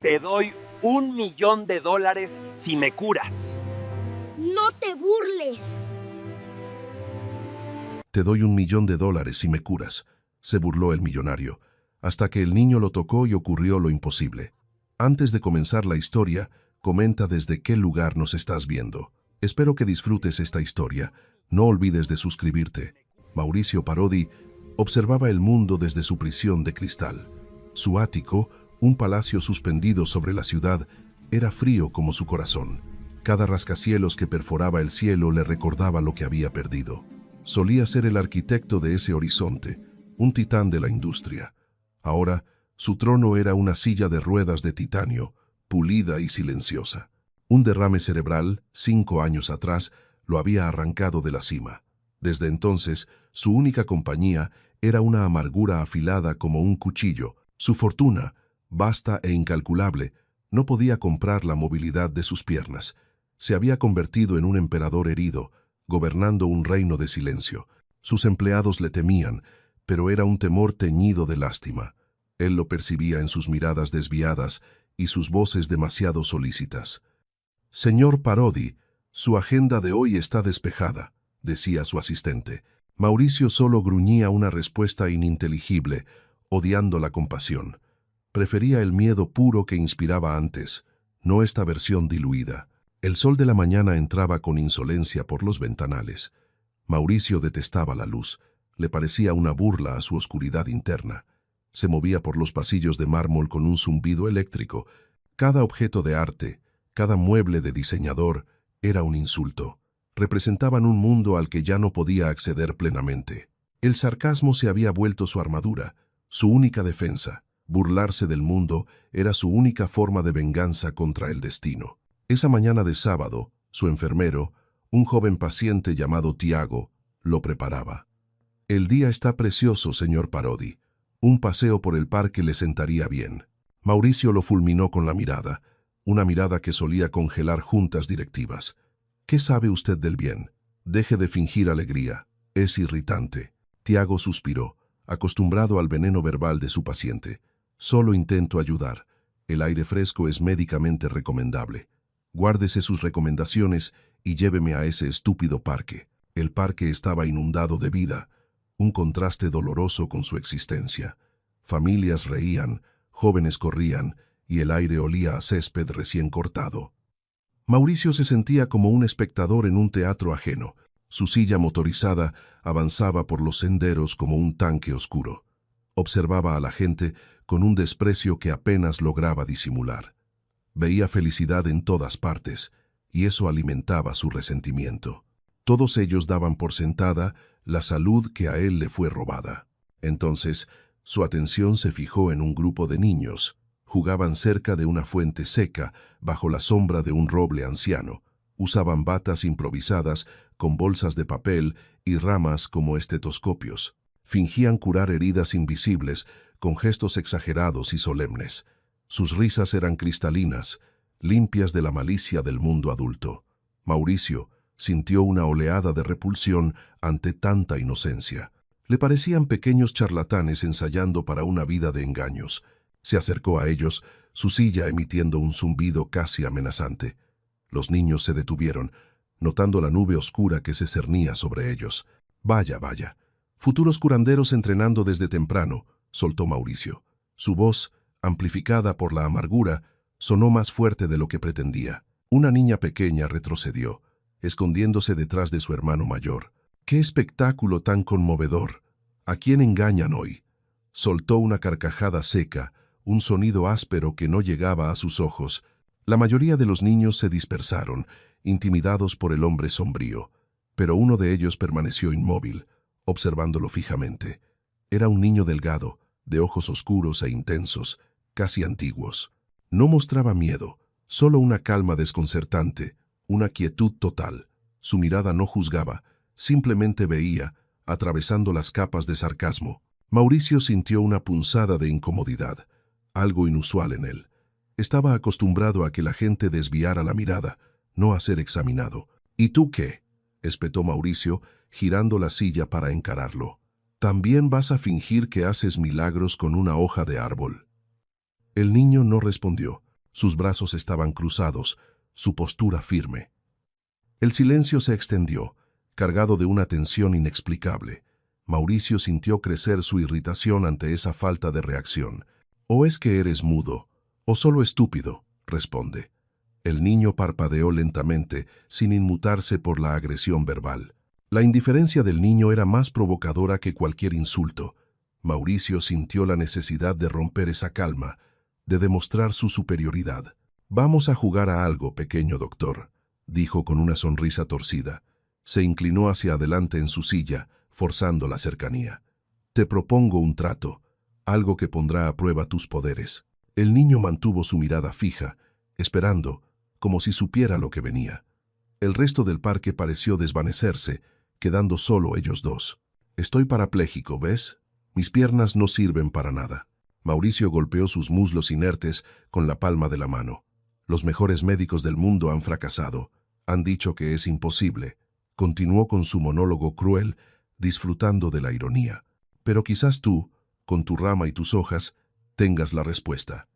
Te doy $1.000.000 si me curas. No te burles. Te doy $1.000.000 si me curas, se burló el millonario, hasta que el niño lo tocó y ocurrió lo imposible. Antes de comenzar la historia, comenta desde qué lugar nos estás viendo. Espero que disfrutes esta historia. No olvides de suscribirte. Mauricio Parodi observaba el mundo desde su prisión de cristal. Su ático, un palacio suspendido sobre la ciudad, era frío como su corazón. Cada rascacielos que perforaba el cielo le recordaba lo que había perdido. Solía ser el arquitecto de ese horizonte, un titán de la industria. Ahora, su trono era una silla de ruedas de titanio, pulida y silenciosa. Un derrame cerebral, 5 años atrás, lo había arrancado de la cima. Desde entonces, su única compañía era una amargura afilada como un cuchillo. Su fortuna, vasta e incalculable, no podía comprar la movilidad de sus piernas. Se había convertido en un emperador herido, gobernando un reino de silencio. Sus empleados le temían, pero era un temor teñido de lástima. Él lo percibía en sus miradas desviadas y sus voces demasiado solícitas. «Señor Parodi, su agenda de hoy está despejada», decía su asistente. Mauricio solo gruñía una respuesta ininteligible, odiando la compasión. Prefería el miedo puro que inspiraba antes, no esta versión diluida. El sol de la mañana entraba con insolencia por los ventanales. Mauricio detestaba la luz, le parecía una burla a su oscuridad interna. Se movía por los pasillos de mármol con un zumbido eléctrico. Cada objeto de arte, cada mueble de diseñador, era un insulto. Representaban un mundo al que ya no podía acceder plenamente. El sarcasmo se había vuelto su armadura, su única defensa. Burlarse del mundo era su única forma de venganza contra el destino. Esa mañana de sábado, su enfermero, un joven paciente llamado Tiago, lo preparaba. «El día está precioso, señor Parodi. Un paseo por el parque le sentaría bien». Mauricio lo fulminó con la mirada, una mirada que solía congelar juntas directivas. «¿Qué sabe usted del bien? Deje de fingir alegría. Es irritante». Tiago suspiró, acostumbrado al veneno verbal de su paciente. «Solo intento ayudar. El aire fresco es médicamente recomendable. Guárdese sus recomendaciones y lléveme a ese estúpido parque». El parque estaba inundado de vida, un contraste doloroso con su existencia. Familias reían, jóvenes corrían, y el aire olía a césped recién cortado. Mauricio se sentía como un espectador en un teatro ajeno. Su silla motorizada avanzaba por los senderos como un tanque oscuro. Observaba a la gente con un desprecio que apenas lograba disimular. Veía felicidad en todas partes, y eso alimentaba su resentimiento. Todos ellos daban por sentada la salud que a él le fue robada. Entonces, su atención se fijó en un grupo de niños. Jugaban cerca de una fuente seca, bajo la sombra de un roble anciano. Usaban batas improvisadas con bolsas de papel y ramas como estetoscopios. Fingían curar heridas invisibles con gestos exagerados y solemnes. Sus risas eran cristalinas, limpias de la malicia del mundo adulto. Mauricio sintió una oleada de repulsión ante tanta inocencia. Le parecían pequeños charlatanes ensayando para una vida de engaños. Se acercó a ellos, su silla emitiendo un zumbido casi amenazante. Los niños se detuvieron, notando la nube oscura que se cernía sobre ellos. «Vaya, vaya. Futuros curanderos entrenando desde temprano», soltó Mauricio. Su voz, amplificada por la amargura, sonó más fuerte de lo que pretendía. Una niña pequeña retrocedió, escondiéndose detrás de su hermano mayor. «¡Qué espectáculo tan conmovedor! ¿A quién engañan hoy?». Soltó una carcajada seca, un sonido áspero que no llegaba a sus ojos. La mayoría de los niños se dispersaron, intimidados por el hombre sombrío, pero uno de ellos permaneció inmóvil, observándolo fijamente. Era un niño delgado, de ojos oscuros e intensos, casi antiguos. No mostraba miedo, solo una calma desconcertante, una quietud total. Su mirada no juzgaba, simplemente veía, atravesando las capas de sarcasmo. Mauricio sintió una punzada de incomodidad, algo inusual en él. Estaba acostumbrado a que la gente desviara la mirada, no a ser examinado. «¿Y tú qué?», espetó Mauricio, girando la silla para encararlo. «¿También vas a fingir que haces milagros con una hoja de árbol?». El niño no respondió, Sus brazos estaban cruzados, su postura firme. El silencio se extendió, cargado de una tensión inexplicable. Mauricio sintió crecer su irritación ante esa falta de reacción. «¿O es que eres mudo, o solo estúpido?», responde. El niño parpadeó lentamente, sin inmutarse por la agresión verbal. La indiferencia del niño era más provocadora que cualquier insulto. Mauricio sintió la necesidad de romper esa calma, de demostrar su superioridad. «Vamos a jugar a algo, pequeño doctor», dijo con una sonrisa torcida. Se inclinó hacia adelante en su silla, forzando la cercanía. «Te propongo un trato, algo que pondrá a prueba tus poderes». El niño mantuvo su mirada fija, esperando, como si supiera lo que venía. El resto del parque pareció desvanecerse, quedando solo ellos dos. «Estoy parapléjico, ¿ves? Mis piernas no sirven para nada». Mauricio golpeó sus muslos inertes con la palma de la mano. «Los mejores médicos del mundo han fracasado. Han dicho que es imposible». Continuó con su monólogo cruel, disfrutando de la ironía. «Pero quizás tú, con tu rama y tus hojas, tengas la respuesta».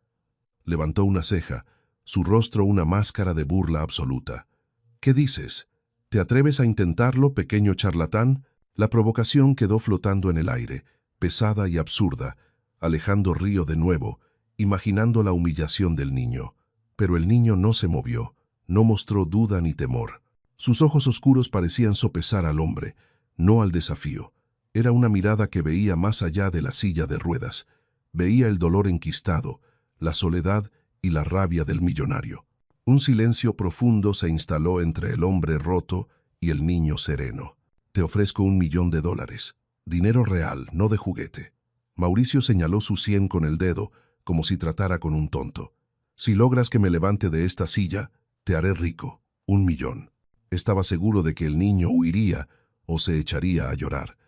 Levantó una ceja, su rostro una máscara de burla absoluta. «¿Qué dices? ¿Te atreves a intentarlo, pequeño charlatán?». La provocación quedó flotando en el aire, pesada y absurda, Alejandro rió de nuevo, imaginando la humillación del niño. Pero el niño no se movió, no mostró duda ni temor. Sus ojos oscuros parecían sopesar al hombre, no al desafío. Era una mirada que veía más allá de la silla de ruedas. Veía el dolor enquistado, la soledad y la rabia del millonario. Un silencio profundo se instaló entre el hombre roto y el niño sereno. «Te ofrezco $1.000.000. Dinero real, no de juguete». Mauricio señaló su sien con el dedo, como si tratara con un tonto. «Si logras que me levante de esta silla, te haré rico. $1.000.000». Estaba seguro de que el niño huiría o se echaría a llorar.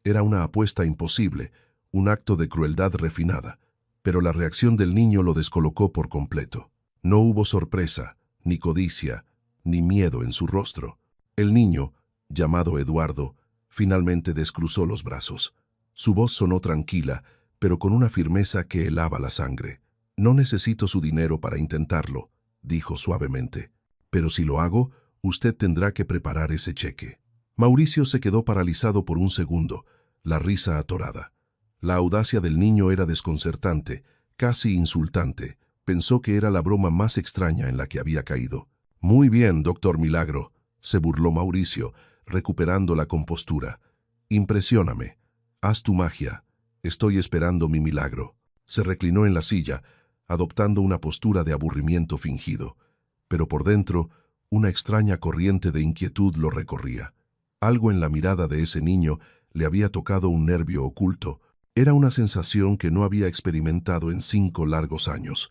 Era una apuesta imposible, un acto de crueldad refinada, pero la reacción del niño lo descolocó por completo. No hubo sorpresa, ni codicia, ni miedo en su rostro. El niño, llamado Eduardo, finalmente descruzó los brazos. Su voz sonó tranquila, pero con una firmeza que helaba la sangre. «No necesito su dinero para intentarlo», dijo suavemente. «Pero si lo hago, usted tendrá que preparar ese cheque». Mauricio se quedó paralizado por un segundo, la risa atorada. La audacia del niño era desconcertante, casi insultante. Pensó que era la broma más extraña en la que había caído. «Muy bien, doctor Milagro», se burló Mauricio, recuperando la compostura. «Impresióname. Haz tu magia. Estoy esperando mi milagro». Se reclinó en la silla, adoptando una postura de aburrimiento fingido. Pero por dentro, una extraña corriente de inquietud lo recorría. Algo en la mirada de ese niño le había tocado un nervio oculto. Era una sensación que no había experimentado en 5 largos años.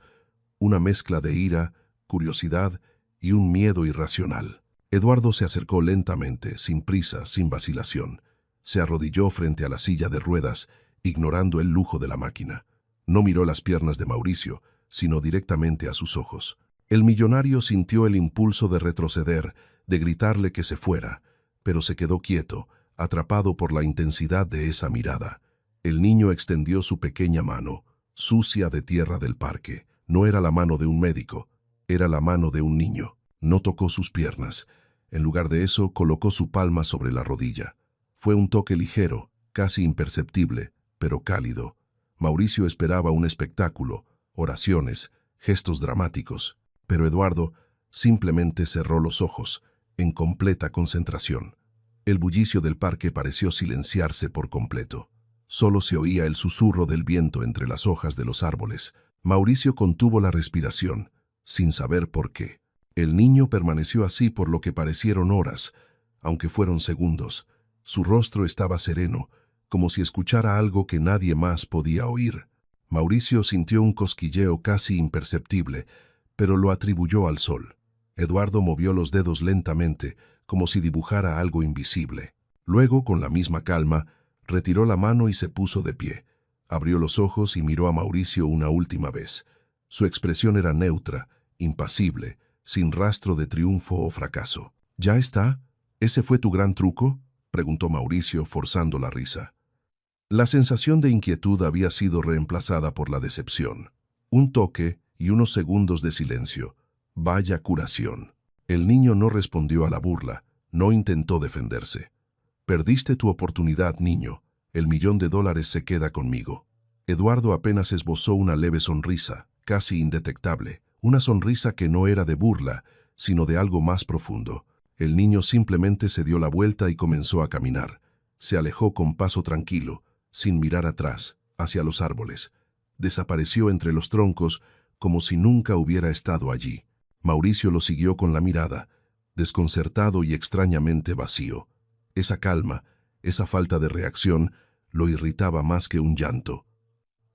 Una mezcla de ira, curiosidad y un miedo irracional. Eduardo se acercó lentamente, sin prisa, sin vacilación. Se arrodilló frente a la silla de ruedas, ignorando el lujo de la máquina. No miró las piernas de Mauricio, sino directamente a sus ojos. El millonario sintió el impulso de retroceder, de gritarle que se fuera, pero se quedó quieto, atrapado por la intensidad de esa mirada. El niño extendió su pequeña mano, sucia de tierra del parque. No era la mano de un médico, era la mano de un niño. No tocó sus piernas. En lugar de eso, colocó su palma sobre la rodilla. Fue un toque ligero, casi imperceptible, pero cálido. Mauricio esperaba un espectáculo, oraciones, gestos dramáticos, pero Eduardo simplemente cerró los ojos, en completa concentración. El bullicio del parque pareció silenciarse por completo. Solo se oía el susurro del viento entre las hojas de los árboles. Mauricio contuvo la respiración, sin saber por qué. El niño permaneció así por lo que parecieron horas, aunque fueron segundos. Su rostro estaba sereno, como si escuchara algo que nadie más podía oír. Mauricio sintió un cosquilleo casi imperceptible, pero lo atribuyó al sol. Eduardo movió los dedos lentamente, como si dibujara algo invisible. Luego, con la misma calma, retiró la mano y se puso de pie. Abrió los ojos y miró a Mauricio una última vez. Su expresión era neutra, impasible, sin rastro de triunfo o fracaso. «¿Ya está? ¿Ese fue tu gran truco?», preguntó Mauricio, forzando la risa. La sensación de inquietud había sido reemplazada por la decepción. Un toque, y unos segundos de silencio. Vaya curación. El niño no respondió a la burla, no intentó defenderse. Perdiste tu oportunidad, niño. El $1.000.000 se queda conmigo. Eduardo apenas esbozó una leve sonrisa, casi indetectable, una sonrisa que no era de burla, sino de algo más profundo. El niño simplemente se dio la vuelta y comenzó a caminar. Se alejó con paso tranquilo, sin mirar atrás, hacia los árboles. Desapareció entre los troncos como si nunca hubiera estado allí. Mauricio lo siguió con la mirada, desconcertado y extrañamente vacío. Esa calma, esa falta de reacción, lo irritaba más que un llanto.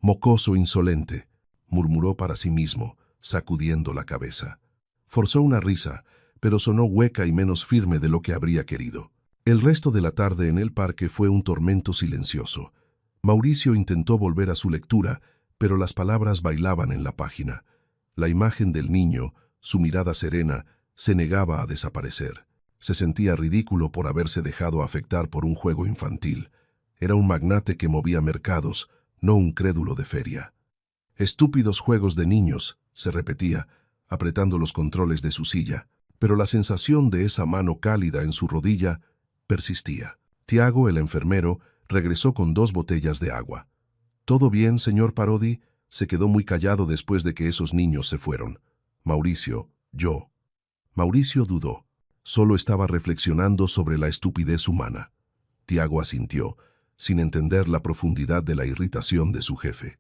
«Mocoso insolente», murmuró para sí mismo, sacudiendo la cabeza. Forzó una risa, pero sonó hueca y menos firme de lo que habría querido. El resto de la tarde en el parque fue un tormento silencioso. Mauricio intentó volver a su lectura, pero las palabras bailaban en la página. La imagen del niño, su mirada serena, se negaba a desaparecer. Se sentía ridículo por haberse dejado afectar por un juego infantil. Era un magnate que movía mercados, no un crédulo de feria. «Estúpidos juegos de niños», se repetía, apretando los controles de su silla, pero la sensación de esa mano cálida en su rodilla persistía. Tiago, el enfermero, regresó con 2 botellas de agua. «¿Todo bien, señor Parodi?» Se quedó muy callado después de que esos niños se fueron. «Mauricio, yo». Mauricio dudó. Solo estaba reflexionando sobre la estupidez humana. Tiago asintió, sin entender la profundidad de la irritación de su jefe.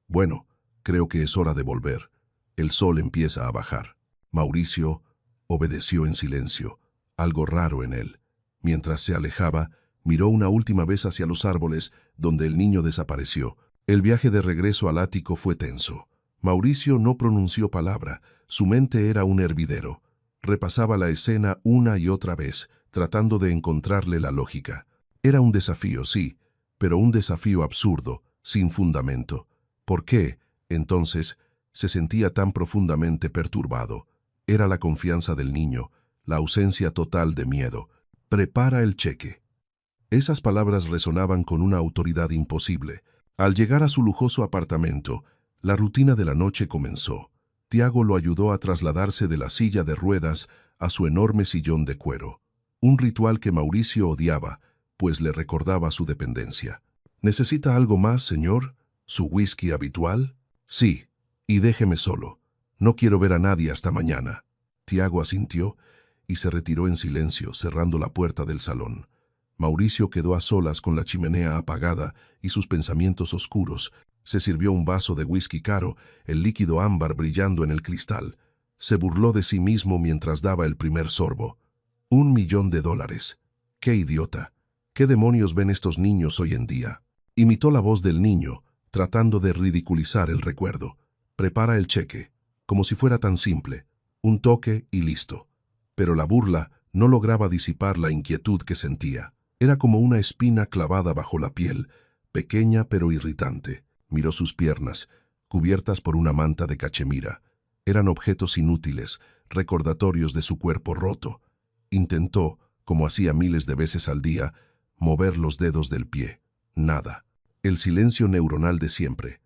«Bueno, creo que es hora de volver. El sol empieza a bajar». Mauricio obedeció en silencio, algo raro en él. Mientras se alejaba, miró una última vez hacia los árboles, donde el niño desapareció. El viaje de regreso al ático fue tenso. Mauricio no pronunció palabra, su mente era un hervidero. Repasaba la escena una y otra vez, tratando de encontrarle la lógica. Era un desafío, sí, pero un desafío absurdo, sin fundamento. ¿Por qué, entonces, se sentía tan profundamente perturbado? Era la confianza del niño, la ausencia total de miedo. «Prepara el cheque». Esas palabras resonaban con una autoridad imposible. Al llegar a su lujoso apartamento, la rutina de la noche comenzó. Tiago lo ayudó a trasladarse de la silla de ruedas a su enorme sillón de cuero. Un ritual que Mauricio odiaba, pues le recordaba su dependencia. «¿Necesita algo más, señor? ¿Su whisky habitual?» «Sí, y déjeme solo. No quiero ver a nadie hasta mañana». Tiago asintió y se retiró en silencio, cerrando la puerta del salón. Mauricio quedó a solas con la chimenea apagada y sus pensamientos oscuros. Se sirvió un vaso de whisky caro, el líquido ámbar brillando en el cristal. Se burló de sí mismo mientras daba el primer sorbo. $1.000.000. ¡Qué idiota! ¿Qué demonios ven estos niños hoy en día? Imitó la voz del niño, tratando de ridiculizar el recuerdo. «Prepara el cheque», como si fuera tan simple. Un toque y listo. Pero la burla no lograba disipar la inquietud que sentía. Era como una espina clavada bajo la piel, pequeña pero irritante. Miró sus piernas, cubiertas por una manta de cachemira. Eran objetos inútiles, recordatorios de su cuerpo roto. Intentó, como hacía miles de veces al día, mover los dedos del pie. Nada. El silencio neuronal de siempre.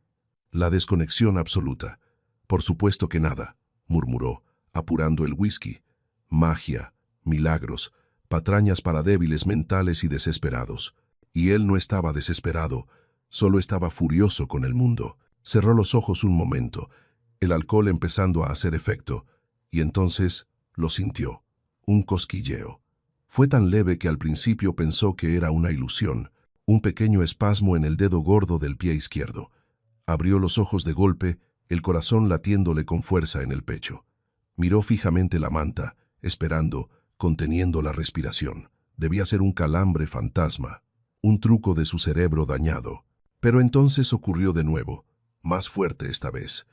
La desconexión absoluta. «Por supuesto que nada», murmuró, apurando el whisky. Magia, milagros, patrañas para débiles mentales y desesperados. Y él no estaba desesperado, solo estaba furioso con el mundo. Cerró los ojos un momento, el alcohol empezando a hacer efecto, y entonces lo sintió, un cosquilleo. Fue tan leve que al principio pensó que era una ilusión, un pequeño espasmo en el dedo gordo del pie izquierdo. Abrió los ojos de golpe, el corazón latiéndole con fuerza en el pecho. Miró fijamente la manta, esperando, conteniendo la respiración. Debía ser un calambre fantasma, un truco de su cerebro dañado. Pero entonces ocurrió de nuevo, más fuerte esta vez.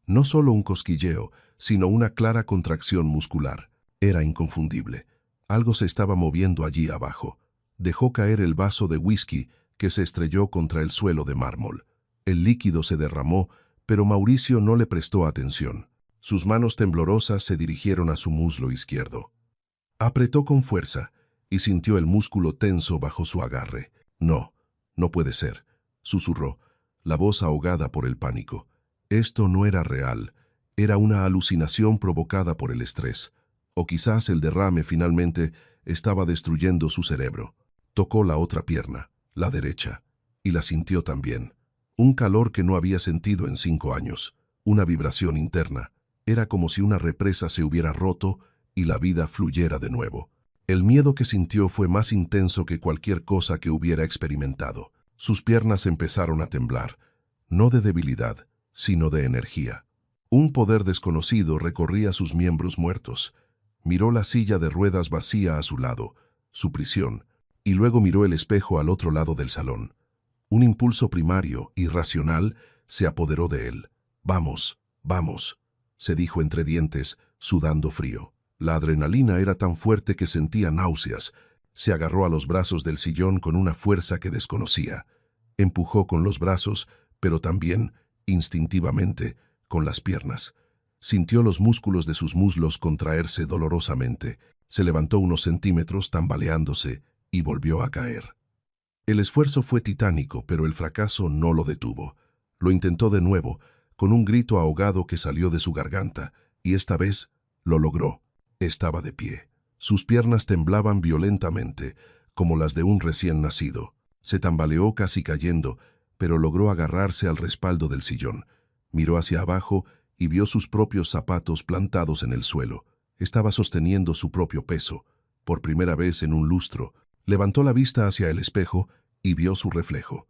No solo un cosquilleo, sino una clara contracción muscular. Era inconfundible. Algo se estaba moviendo allí abajo. Dejó caer el vaso de whisky que se estrelló contra el suelo de mármol. El líquido se derramó, pero Mauricio no le prestó atención. Sus manos temblorosas se dirigieron a su muslo izquierdo. Apretó con fuerza y sintió el músculo tenso bajo su agarre. «No, no puede ser», susurró, la voz ahogada por el pánico. Esto no era real, Era una alucinación provocada por el estrés, o quizás el derrame finalmente estaba destruyendo su cerebro. Tocó la otra pierna, la derecha, y la sintió también. Un calor que no había sentido en 5 años, una vibración interna. Era como si una represa se hubiera roto y la vida fluyera de nuevo. El miedo que sintió fue más intenso que cualquier cosa que hubiera experimentado. Sus piernas empezaron a temblar, no de debilidad, sino de energía. Un poder desconocido recorría sus miembros muertos. Miró la silla de ruedas vacía a su lado, su prisión, y luego miró el espejo al otro lado del salón. Un impulso primario, irracional, se apoderó de él. «Vamos, vamos», se dijo entre dientes, sudando frío. La adrenalina era tan fuerte que sentía náuseas. Se agarró a los brazos del sillón con una fuerza que desconocía. Empujó con los brazos, pero también, instintivamente, con las piernas. Sintió los músculos de sus muslos contraerse dolorosamente. Se levantó unos centímetros tambaleándose y volvió a caer. El esfuerzo fue titánico, pero el fracaso no lo detuvo. Lo intentó de nuevo, con un grito ahogado que salió de su garganta, y esta vez lo logró. Estaba de pie. Sus piernas temblaban violentamente, como las de un recién nacido. Se tambaleó casi cayendo, pero logró agarrarse al respaldo del sillón. Miró hacia abajo y vio sus propios zapatos plantados en el suelo. Estaba sosteniendo su propio peso, por primera vez en un lustro. Levantó la vista hacia el espejo y vio su reflejo.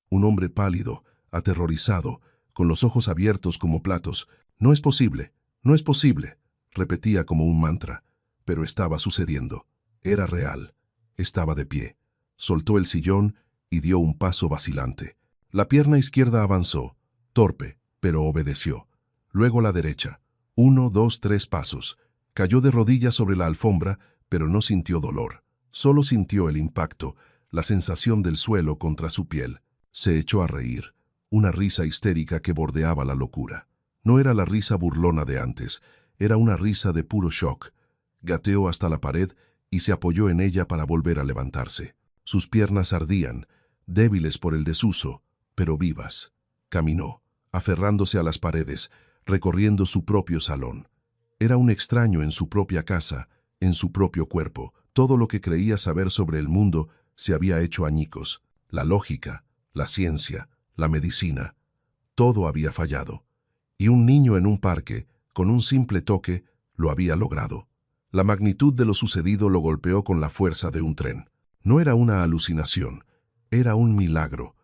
Un hombre pálido, aterrorizado, con los ojos abiertos como platos. «No es posible, no es posible», repetía como un mantra, pero estaba sucediendo. Era real. Estaba de pie. Soltó el sillón y dio un paso vacilante. La pierna izquierda avanzó, torpe, pero obedeció. Luego la derecha. 1, 2, 3 pasos. Cayó de rodillas sobre la alfombra, pero no sintió dolor. Solo sintió el impacto, la sensación del suelo contra su piel. Se echó a reír, una risa histérica que bordeaba la locura. No era la risa burlona de antes, era una risa de puro shock. Gateó hasta la pared y se apoyó en ella para volver a levantarse. Sus piernas ardían, débiles por el desuso, pero vivas. Caminó, aferrándose a las paredes, recorriendo su propio salón. Era un extraño en su propia casa, en su propio cuerpo. Todo lo que creía saber sobre el mundo se había hecho añicos. La lógica, la ciencia, la medicina, todo había fallado. Y un niño en un parque, con un simple toque, lo había logrado. La magnitud de lo sucedido lo golpeó con la fuerza de un tren. No era una alucinación, era un milagro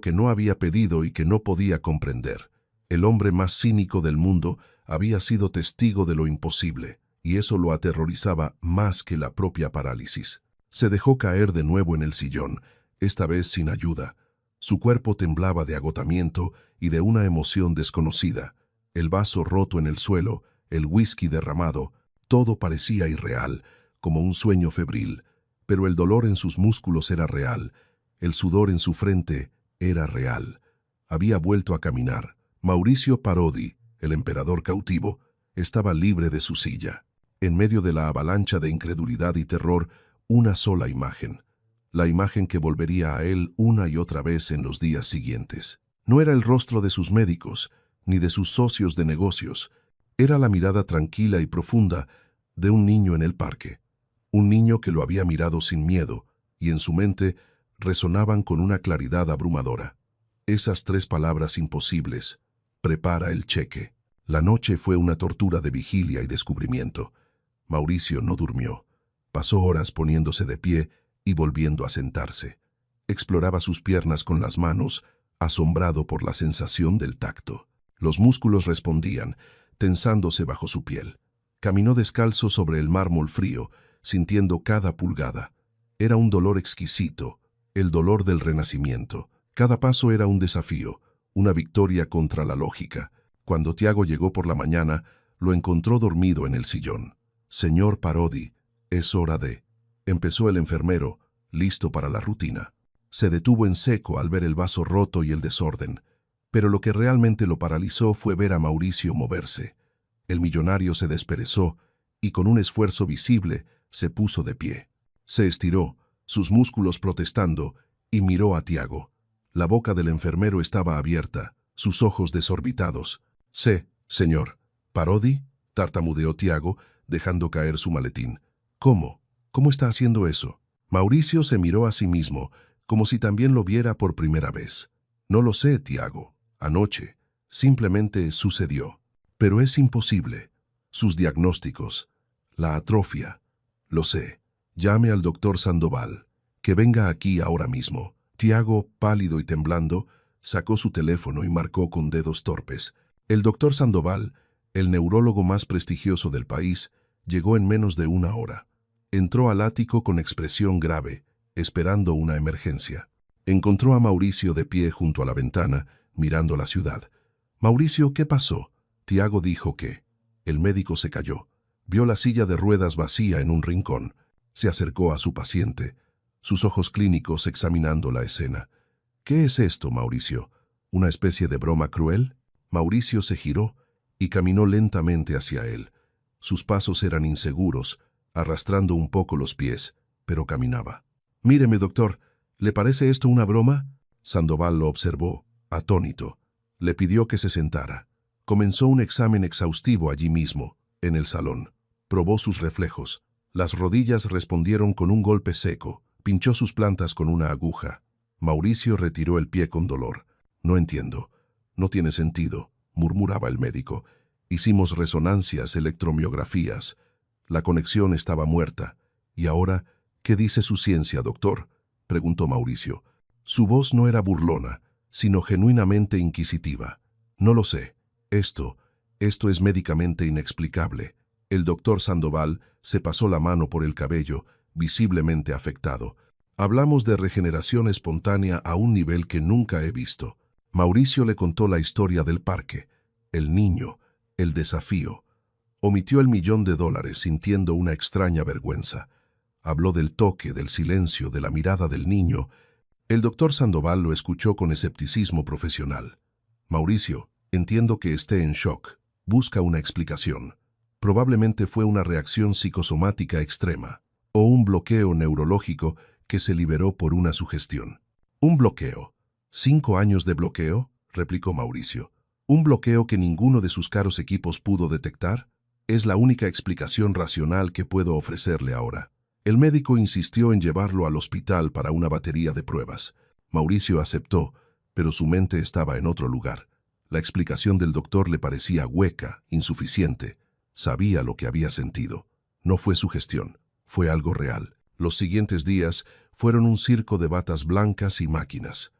que no había pedido y que no podía comprender. El hombre más cínico del mundo había sido testigo de lo imposible, y eso lo aterrorizaba más que la propia parálisis. Se dejó caer de nuevo en el sillón, esta vez sin ayuda. Su cuerpo temblaba de agotamiento y de una emoción desconocida. El vaso roto en el suelo, el whisky derramado, todo parecía irreal, como un sueño febril. Pero el dolor en sus músculos era real, el sudor en su frente era real. Había vuelto a caminar. Mauricio Parodi, el emperador cautivo, estaba libre de su silla. En medio de la avalancha de incredulidad y terror, una sola imagen. La imagen que volvería a él una y otra vez en los días siguientes. No era el rostro de sus médicos, ni de sus socios de negocios. Era la mirada tranquila y profunda de un niño en el parque. Un niño que lo había mirado sin miedo, y en su mente resonaban con una claridad abrumadora. Esas 3 palabras imposibles: prepara el cheque. La noche fue una tortura de vigilia y descubrimiento. Mauricio no durmió. Pasó horas poniéndose de pie y volviendo a sentarse. Exploraba sus piernas con las manos, asombrado por la sensación del tacto. Los músculos respondían, tensándose bajo su piel. Caminó descalzo sobre el mármol frío, sintiendo cada pulgada. Era un dolor exquisito, el dolor del renacimiento. Cada paso era un desafío, una victoria contra la lógica. Cuando Tiago llegó por la mañana, lo encontró dormido en el sillón. «Señor Parodi, es hora de...» empezó el enfermero, listo para la rutina. Se detuvo en seco al ver el vaso roto y el desorden, pero lo que realmente lo paralizó fue ver a Mauricio moverse. El millonario se desperezó y con un esfuerzo visible se puso de pie. Se estiró, sus músculos protestando, y miró a Tiago. La boca del enfermero estaba abierta, sus ojos desorbitados. «Sé», Señor, ¿Parodi? Tartamudeó Tiago, dejando caer su maletín. ¿Cómo? ¿Cómo está haciendo eso? Mauricio se miró a sí mismo, como si también lo viera por primera vez. No lo sé, Tiago. Anoche. Simplemente sucedió. Pero es imposible. Sus diagnósticos. La atrofia. Lo sé. Llame al doctor Sandoval. Que venga aquí ahora mismo. Tiago, pálido y temblando, sacó su teléfono y marcó con dedos torpes. El doctor Sandoval, el neurólogo más prestigioso del país, llegó en menos de una hora. Entró al ático con expresión grave, esperando una emergencia. Encontró a Mauricio de pie junto a la ventana, mirando la ciudad. «Mauricio, ¿qué pasó?» Tiago dijo que. El médico se calló. Vio la silla de ruedas vacía en un rincón. Se acercó a su paciente, sus ojos clínicos examinando la escena. «¿Qué es esto, Mauricio? ¿Una especie de broma cruel?» Mauricio se giró y caminó lentamente hacia él. Sus pasos eran inseguros, arrastrando un poco los pies, pero caminaba. «Míreme, doctor, ¿le parece esto una broma?» Sandoval lo observó, atónito. Le pidió que se sentara. Comenzó un examen exhaustivo allí mismo, en el salón. Probó sus reflejos. Las rodillas respondieron con un golpe seco. Pinchó sus plantas con una aguja. Mauricio retiró el pie con dolor. «No entiendo. No tiene sentido», murmuraba el médico. «Hicimos resonancias, electromiografías. La conexión estaba muerta. ¿Y ahora qué dice su ciencia, doctor?», preguntó Mauricio. Su voz no era burlona, sino genuinamente inquisitiva. «No lo sé. Esto es médicamente inexplicable». El doctor Sandoval se pasó la mano por el cabello, visiblemente afectado. «Hablamos de regeneración espontánea a un nivel que nunca he visto». Mauricio le contó la historia del parque, el niño, el desafío. Omitió el $1.000.000 sintiendo una extraña vergüenza. Habló del toque, del silencio, de la mirada del niño. El doctor Sandoval lo escuchó con escepticismo profesional. «Mauricio, entiendo que esté en shock. Busca una explicación. Probablemente fue una reacción psicosomática extrema o un bloqueo neurológico que se liberó por una sugestión». «¿Un bloqueo? ¿5 años de bloqueo?», replicó Mauricio. «¿Un bloqueo que ninguno de sus caros equipos pudo detectar? Es la única explicación racional que puedo ofrecerle ahora». El médico insistió en llevarlo al hospital para una batería de pruebas. Mauricio aceptó, pero su mente estaba en otro lugar. La explicación del doctor le parecía hueca, insuficiente. Sabía lo que había sentido. No fue sugestión, fue algo real. Los siguientes días fueron un circo de batas blancas y máquinas.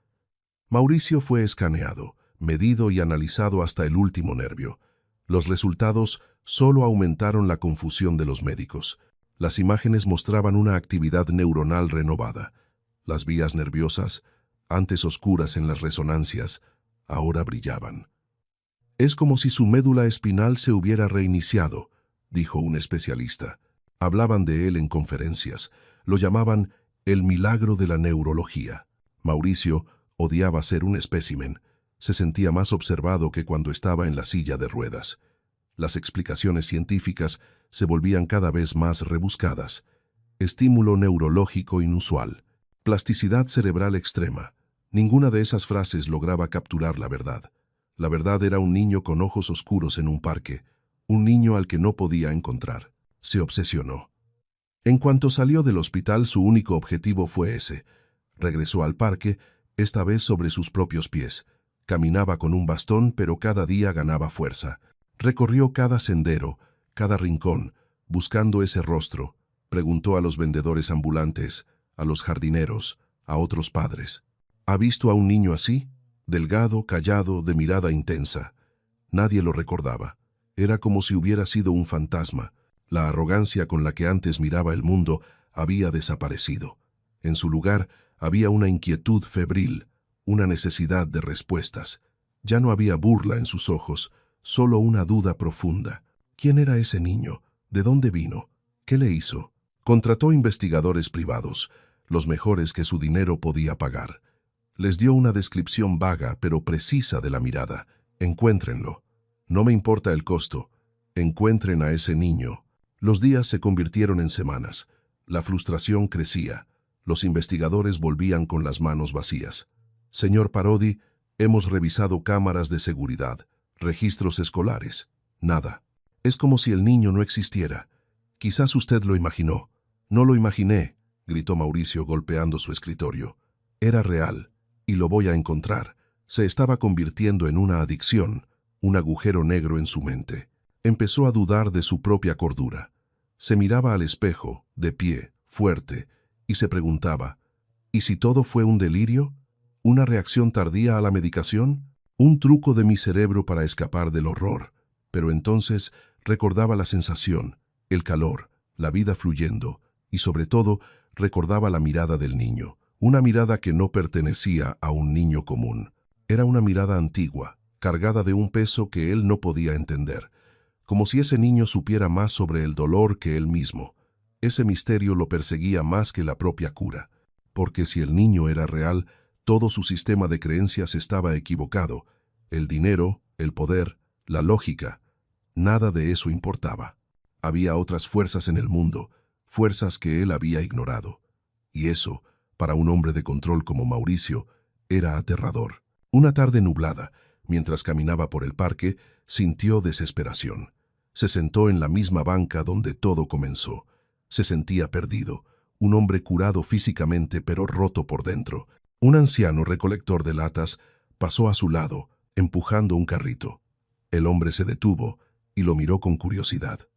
Mauricio fue escaneado, medido y analizado hasta el último nervio. Los resultados solo aumentaron la confusión de los médicos. Las imágenes mostraban una actividad neuronal renovada. Las vías nerviosas, antes oscuras en las resonancias, ahora brillaban. «Es como si su médula espinal se hubiera reiniciado», dijo un especialista. Hablaban de él en conferencias. Lo llamaban el milagro de la neurología. Mauricio odiaba ser un espécimen. Se sentía más observado que cuando estaba en la silla de ruedas. Las explicaciones científicas se volvían cada vez más rebuscadas. Estímulo neurológico inusual. Plasticidad cerebral extrema. Ninguna de esas frases lograba capturar la verdad. La verdad era un niño con ojos oscuros en un parque, un niño al que no podía encontrar. Se obsesionó. En cuanto salió del hospital, su único objetivo fue ese. Regresó al parque, esta vez sobre sus propios pies. Caminaba con un bastón, pero cada día ganaba fuerza. Recorrió cada sendero, cada rincón, buscando ese rostro. Preguntó a los vendedores ambulantes, a los jardineros, a otros padres. ¿Ha visto a un niño así? Delgado, callado, de mirada intensa. Nadie lo recordaba. Era como si hubiera sido un fantasma. La arrogancia con la que antes miraba el mundo había desaparecido. En su lugar había una inquietud febril, una necesidad de respuestas. Ya no había burla en sus ojos, solo una duda profunda. ¿Quién era ese niño? ¿De dónde vino? ¿Qué le hizo? Contrató investigadores privados, los mejores que su dinero podía pagar. Les dio una descripción vaga pero precisa de la mirada. Encuéntrenlo. No me importa el costo. Encuentren a ese niño. Los días se convirtieron en semanas. La frustración crecía. Los investigadores volvían con las manos vacías. «Señor Parodi, hemos revisado cámaras de seguridad. registros escolares, nada. Es como si el niño no existiera. Quizás usted lo imaginó. No lo imaginé, gritó Mauricio golpeando su escritorio. Era real, y lo voy a encontrar. Se estaba convirtiendo en una adicción, un agujero negro en su mente. Empezó a dudar de su propia cordura. Se miraba al espejo, de pie, fuerte, y se preguntaba, ¿y si todo fue un delirio? ¿Una reacción tardía a la medicación? ¿Un truco de mi cerebro para escapar del horror? Pero entonces recordaba la sensación, el calor, la vida fluyendo, y sobre todo recordaba la mirada del niño, una mirada que no pertenecía a un niño común. Era una mirada antigua, cargada de un peso que él no podía entender, como si ese niño supiera más sobre el dolor que él mismo. Ese misterio lo perseguía más que la propia cura, porque si el niño era real, todo su sistema de creencias estaba equivocado. El dinero, el poder, la lógica, nada de eso importaba. Había otras fuerzas en el mundo, fuerzas que él había ignorado. Y eso, para un hombre de control como Mauricio, era aterrador. Una tarde nublada, mientras caminaba por el parque, sintió desesperación. Se sentó en la misma banca donde todo comenzó. Se sentía perdido, un hombre curado físicamente pero roto por dentro. Un anciano recolector de latas pasó a su lado, empujando un carrito. El hombre se detuvo y lo miró con curiosidad.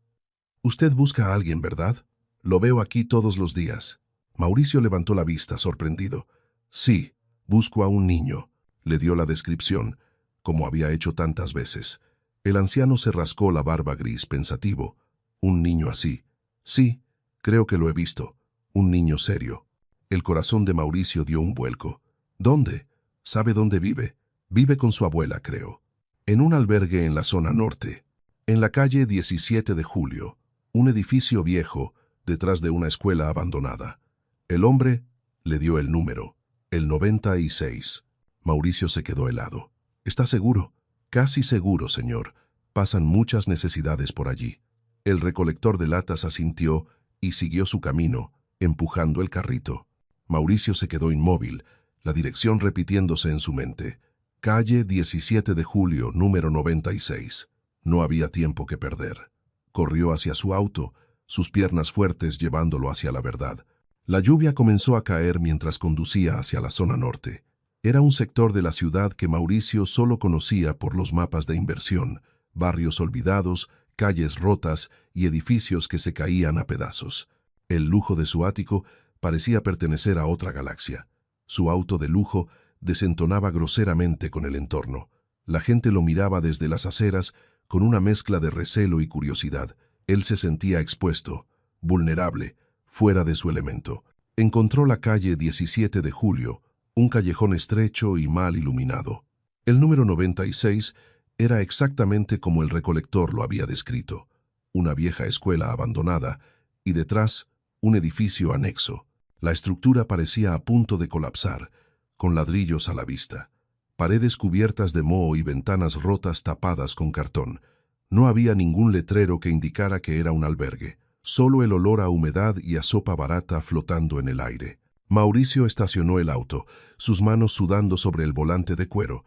«Usted busca a alguien, ¿verdad? Lo veo aquí todos los días». Mauricio levantó la vista, sorprendido. «Sí, busco a un niño», le dio la descripción, como había hecho tantas veces. El anciano se rascó la barba gris, pensativo. «¿Un niño así?» «Sí, creo que lo he visto. Un niño serio». El corazón de Mauricio dio un vuelco. «¿Dónde? ¿Sabe dónde vive?» «Vive con su abuela, creo. En un albergue en la zona norte. En la calle 17 de Julio, un edificio viejo, detrás de una escuela abandonada». El hombre le dio el número, el 96. Mauricio se quedó helado. «¿Está seguro?» «Casi seguro, señor. Pasan muchas necesidades por allí». El recolector de latas asintió y siguió su camino, empujando el carrito. Mauricio se quedó inmóvil, la dirección repitiéndose en su mente. Calle 17 de Julio, número 96. No había tiempo que perder. Corrió hacia su auto, sus piernas fuertes llevándolo hacia la verdad. La lluvia comenzó a caer mientras conducía hacia la zona norte. Era un sector de la ciudad que Mauricio solo conocía por los mapas de inversión, barrios olvidados, calles rotas y edificios que se caían a pedazos. El lujo de su ático parecía pertenecer a otra galaxia. Su auto de lujo desentonaba groseramente con el entorno. La gente lo miraba desde las aceras con una mezcla de recelo y curiosidad. Él se sentía expuesto, vulnerable, fuera de su elemento. Encontró la calle 17 de Julio, un callejón estrecho y mal iluminado. El número 96 era exactamente como el recolector lo había descrito. Una vieja escuela abandonada y detrás un edificio anexo. La estructura parecía a punto de colapsar, con ladrillos a la vista. Paredes cubiertas de moho y ventanas rotas tapadas con cartón. No había ningún letrero que indicara que era un albergue. Solo el olor a humedad y a sopa barata flotando en el aire. Mauricio estacionó el auto, sus manos sudando sobre el volante de cuero.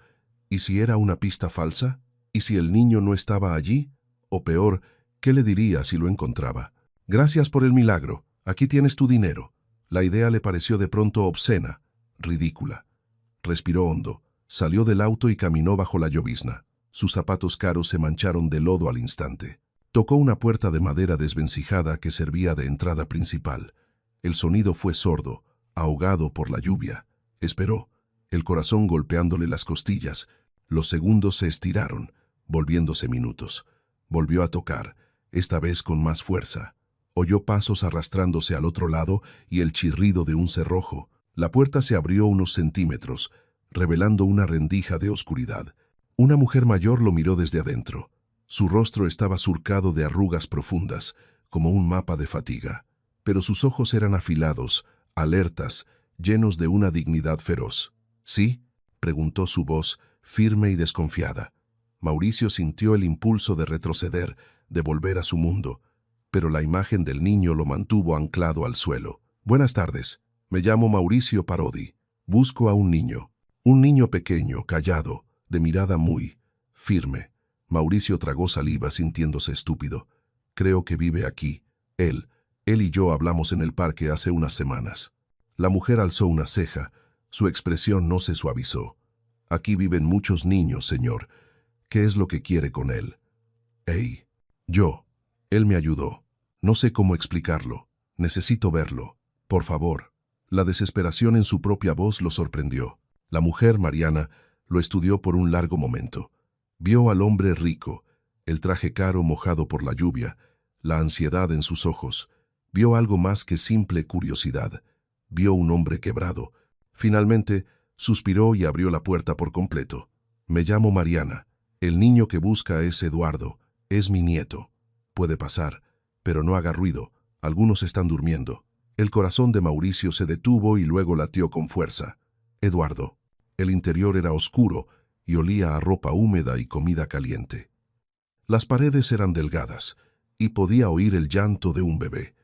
¿Y si era una pista falsa? ¿Y si el niño no estaba allí? O peor, ¿qué le diría si lo encontraba? «Gracias por el milagro. Aquí tienes tu dinero». La idea le pareció de pronto obscena, ridícula. Respiró hondo, salió del auto y caminó bajo la llovizna. Sus zapatos caros se mancharon de lodo al instante. Tocó una puerta de madera desvencijada que servía de entrada principal. El sonido fue sordo, ahogado por la lluvia. Esperó, el corazón golpeándole las costillas. Los segundos se estiraron, volviéndose minutos. Volvió a tocar, esta vez con más fuerza. Oyó pasos arrastrándose al otro lado y el chirrido de un cerrojo. La puerta se abrió unos centímetros, revelando una rendija de oscuridad. Una mujer mayor lo miró desde adentro. Su rostro estaba surcado de arrugas profundas, como un mapa de fatiga. Pero sus ojos eran afilados, alertas, llenos de una dignidad feroz. «¿Sí?», preguntó su voz, firme y desconfiada. Mauricio sintió el impulso de retroceder, de volver a su mundo, pero la imagen del niño lo mantuvo anclado al suelo. «Buenas tardes. Me llamo Mauricio Parodi. Busco a un niño pequeño, callado, de mirada muy firme. Mauricio tragó saliva sintiéndose estúpido. Creo que vive aquí. Él y yo hablamos en el parque hace unas semanas. La mujer alzó una ceja. Su expresión no se suavizó. Aquí viven muchos niños, señor. ¿Qué es lo que quiere con él? Hey, él me ayudó. No sé cómo explicarlo. Necesito verlo. Por favor. La desesperación en su propia voz lo sorprendió. La mujer, Mariana, lo estudió por un largo momento. Vio al hombre rico, el traje caro mojado por la lluvia, la ansiedad en sus ojos. Vio algo más que simple curiosidad. Vio un hombre quebrado. Finalmente, suspiró y abrió la puerta por completo. Me llamo Mariana. El niño que busca es Eduardo. Es mi nieto. Puede pasar, pero no haga ruido. Algunos están durmiendo. El corazón de Mauricio se detuvo y luego latió con fuerza. Eduardo. El interior era oscuro y olía a ropa húmeda y comida caliente. Las paredes eran delgadas y podía oír el llanto de un bebé.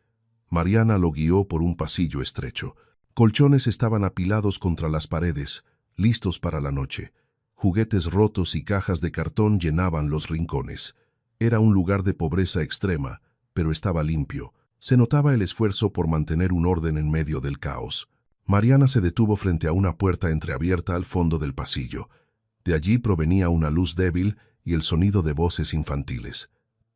Mariana lo guió por un pasillo estrecho. Colchones estaban apilados contra las paredes, listos para la noche. Juguetes rotos y cajas de cartón llenaban los rincones. Era un lugar de pobreza extrema, pero estaba limpio. Se notaba el esfuerzo por mantener un orden en medio del caos. Mariana se detuvo frente a una puerta entreabierta al fondo del pasillo. De allí provenía una luz débil y el sonido de voces infantiles.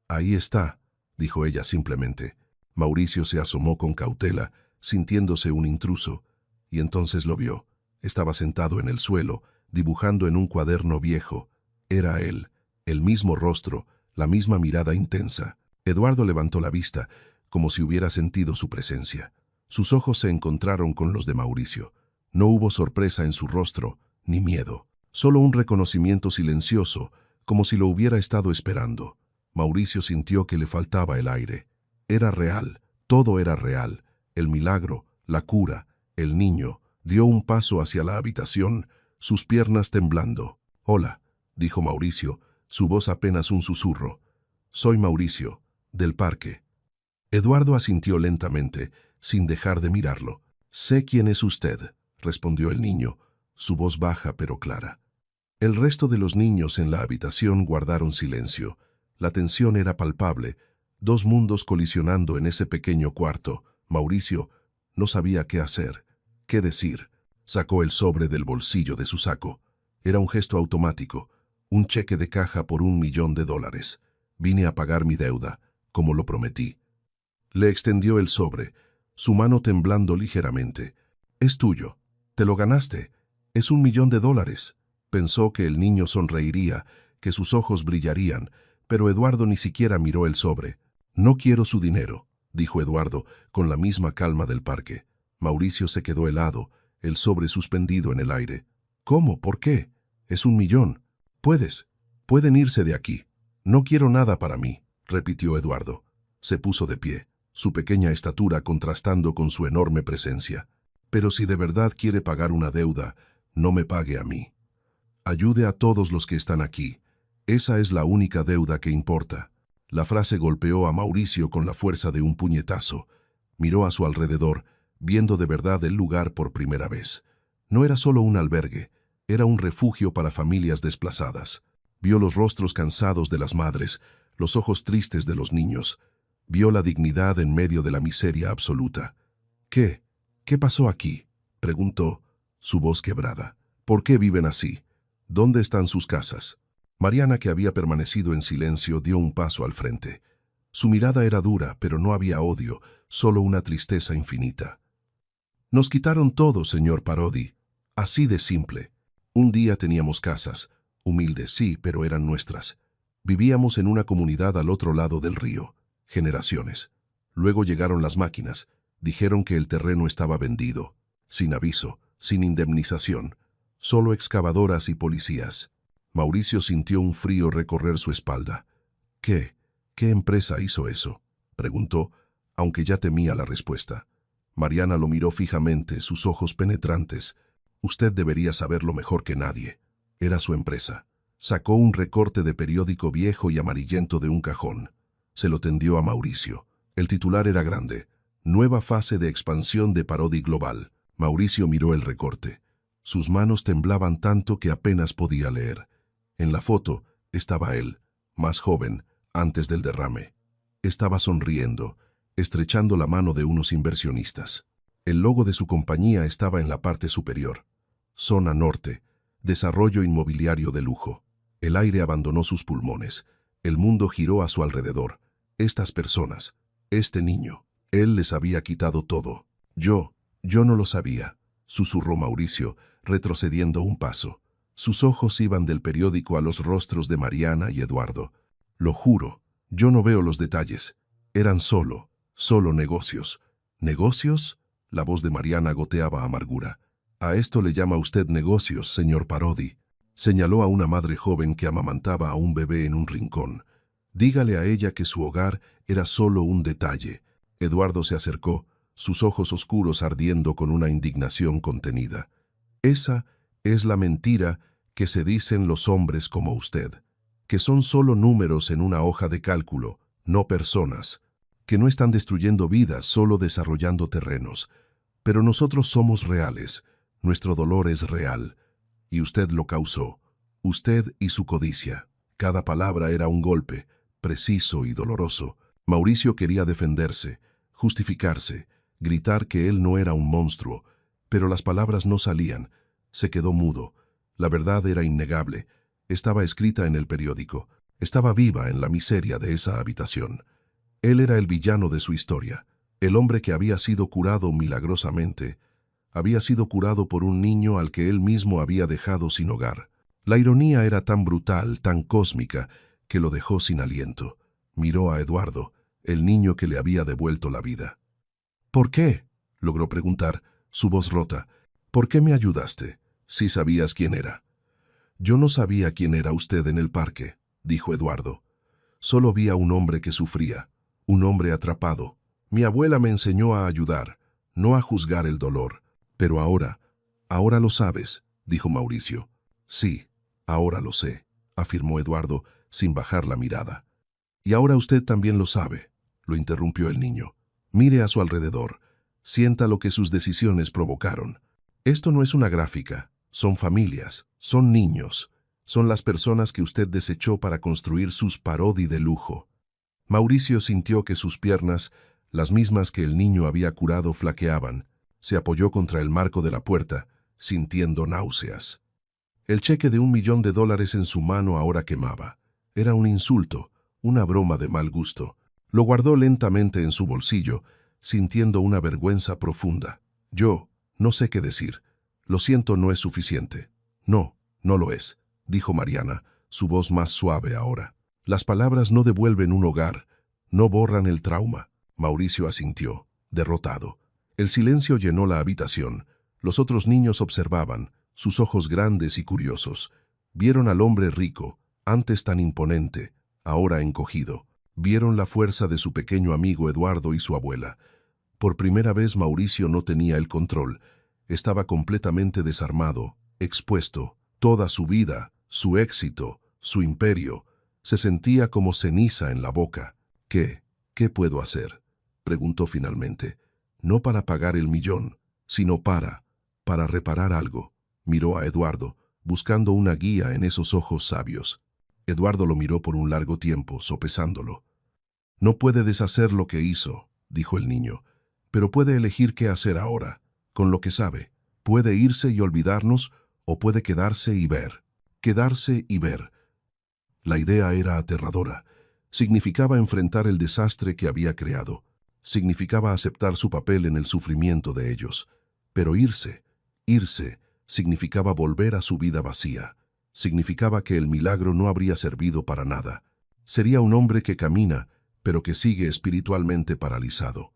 «Ahí está», dijo ella simplemente. Mauricio se asomó con cautela, sintiéndose un intruso, y entonces lo vio. Estaba sentado en el suelo, dibujando en un cuaderno viejo. Era él, el mismo rostro, la misma mirada intensa. Eduardo levantó la vista, como si hubiera sentido su presencia. Sus ojos se encontraron con los de Mauricio. No hubo sorpresa en su rostro, ni miedo. Solo un reconocimiento silencioso, como si lo hubiera estado esperando. Mauricio sintió que le faltaba el aire. Era real, todo era real. El milagro, la cura, el niño. Dio un paso hacia la habitación, sus piernas temblando. «Hola», dijo Mauricio, su voz apenas un susurro. «Soy Mauricio, del parque». Eduardo asintió lentamente, sin dejar de mirarlo. «Sé quién es usted», respondió el niño, su voz baja pero clara. El resto de los niños en la habitación guardaron silencio. La tensión era palpable, dos mundos colisionando en ese pequeño cuarto. Mauricio no sabía qué hacer, qué decir. Sacó el sobre del bolsillo de su saco. Era un gesto automático, un cheque de caja por $1.000.000. Vine a pagar mi deuda, como lo prometí. Le extendió el sobre, su mano temblando ligeramente. «Es tuyo. Te lo ganaste. Es $1.000.000. Pensó que el niño sonreiría, que sus ojos brillarían, pero Eduardo ni siquiera miró el sobre. «No quiero su dinero», dijo Eduardo, con la misma calma del parque. Mauricio se quedó helado, el sobre suspendido en el aire. «¿Cómo? ¿Por qué? Es $1.000.000. Pueden irse de aquí. No quiero nada para mí», repitió Eduardo. Se puso de pie, su pequeña estatura contrastando con su enorme presencia. «Pero si de verdad quiere pagar una deuda, no me pague a mí. Ayude a todos los que están aquí. Esa es la única deuda que importa». La frase golpeó a Mauricio con la fuerza de un puñetazo. Miró a su alrededor, viendo de verdad el lugar por primera vez. No era solo un albergue, era un refugio para familias desplazadas. Vio los rostros cansados de las madres, los ojos tristes de los niños. Vio la dignidad en medio de la miseria absoluta. «¿Qué? ¿Qué pasó aquí?», preguntó, su voz quebrada. «¿Por qué viven así? ¿Dónde están sus casas?». Mariana, que había permanecido en silencio, dio un paso al frente. Su mirada era dura, pero no había odio, solo una tristeza infinita. «Nos quitaron todo, señor Parodi. Así de simple. Un día teníamos casas, humildes sí, pero eran nuestras. Vivíamos en una comunidad al otro lado del río. Generaciones. Luego llegaron las máquinas. Dijeron que el terreno estaba vendido. Sin aviso, sin indemnización. Solo excavadoras y policías». Mauricio sintió un frío recorrer su espalda. «¿Qué empresa hizo eso?», preguntó, aunque ya temía la respuesta. Mariana lo miró fijamente, sus ojos penetrantes. «Usted debería saberlo mejor que nadie. Era su empresa». Sacó un recorte de periódico viejo y amarillento de un cajón. Se lo tendió a Mauricio. El titular era grande. «Nueva fase de expansión de Parodi Global». Mauricio miró el recorte. Sus manos temblaban tanto que apenas podía leer. En la foto estaba él, más joven, antes del derrame. Estaba sonriendo, estrechando la mano de unos inversionistas. El logo de su compañía estaba en la parte superior. Zona Norte, desarrollo inmobiliario de lujo. El aire abandonó sus pulmones. El mundo giró a su alrededor. Estas personas, este niño, él les había quitado todo. Yo no lo sabía, susurró Mauricio, retrocediendo un paso. Sus ojos iban del periódico a los rostros de Mariana y Eduardo. Lo juro, yo no veo los detalles. Eran solo negocios. ¿Negocios? La voz de Mariana goteaba amargura. A esto le llama usted negocios, señor Parodi. Señaló a una madre joven que amamantaba a un bebé en un rincón. Dígale a ella que su hogar era solo un detalle. Eduardo se acercó, sus ojos oscuros ardiendo con una indignación contenida. Esa es la mentira que se dicen los hombres como usted, que son solo números en una hoja de cálculo, no personas, que no están destruyendo vidas, solo desarrollando terrenos. Pero nosotros somos reales, nuestro dolor es real, y usted lo causó, usted y su codicia. Cada palabra era un golpe, preciso y doloroso. Mauricio quería defenderse, justificarse, gritar que él no era un monstruo, pero las palabras no salían. Se quedó mudo. La verdad era innegable. Estaba escrita en el periódico. Estaba viva en la miseria de esa habitación. Él era el villano de su historia, el hombre que había sido curado milagrosamente. Había sido curado por un niño al que él mismo había dejado sin hogar. La ironía era tan brutal, tan cósmica, que lo dejó sin aliento. Miró a Eduardo, el niño que le había devuelto la vida. ¿Por qué?, logró preguntar, su voz rota. ¿Por qué me ayudaste, si sabías quién era? Yo no sabía quién era usted en el parque, dijo Eduardo. Solo vi a un hombre que sufría, un hombre atrapado. Mi abuela me enseñó a ayudar, no a juzgar el dolor. Pero ahora lo sabes, dijo Mauricio. Sí, ahora lo sé, afirmó Eduardo, sin bajar la mirada. Y ahora usted también lo sabe, lo interrumpió el niño. Mire a su alrededor, sienta lo que sus decisiones provocaron. Esto no es una gráfica, son familias, son niños, son las personas que usted desechó para construir sus Parodi de lujo. Mauricio sintió que sus piernas, las mismas que el niño había curado, flaqueaban. Se apoyó contra el marco de la puerta, sintiendo náuseas. El cheque de $1 millón en su mano ahora quemaba. Era un insulto, una broma de mal gusto. Lo guardó lentamente en su bolsillo, sintiendo una vergüenza profunda. Yo no sé qué decir. Lo siento, no es suficiente. No, no lo es, dijo Mariana, su voz más suave ahora. Las palabras no devuelven un hogar, no borran el trauma. Mauricio asintió, derrotado. El silencio llenó la habitación. Los otros niños observaban, sus ojos grandes y curiosos. Vieron al hombre rico, antes tan imponente, ahora encogido. Vieron la fuerza de su pequeño amigo Eduardo y su abuela. Por primera vez Mauricio no tenía el control. Estaba completamente desarmado, expuesto. Toda su vida, su éxito, su imperio, se sentía como ceniza en la boca. ¿Qué puedo hacer?, preguntó finalmente. No para pagar el $1 millón, sino para reparar algo. Miró a Eduardo, buscando una guía en esos ojos sabios. Eduardo lo miró por un largo tiempo, sopesándolo. No puede deshacer lo que hizo, dijo el niño, pero puede elegir qué hacer ahora, con lo que sabe. Puede irse y olvidarnos, o puede quedarse y ver. Quedarse y ver. La idea era aterradora. Significaba enfrentar el desastre que había creado. Significaba aceptar su papel en el sufrimiento de ellos. Pero irse, significaba volver a su vida vacía. Significaba que el milagro no habría servido para nada. Sería un hombre que camina, pero que sigue espiritualmente paralizado.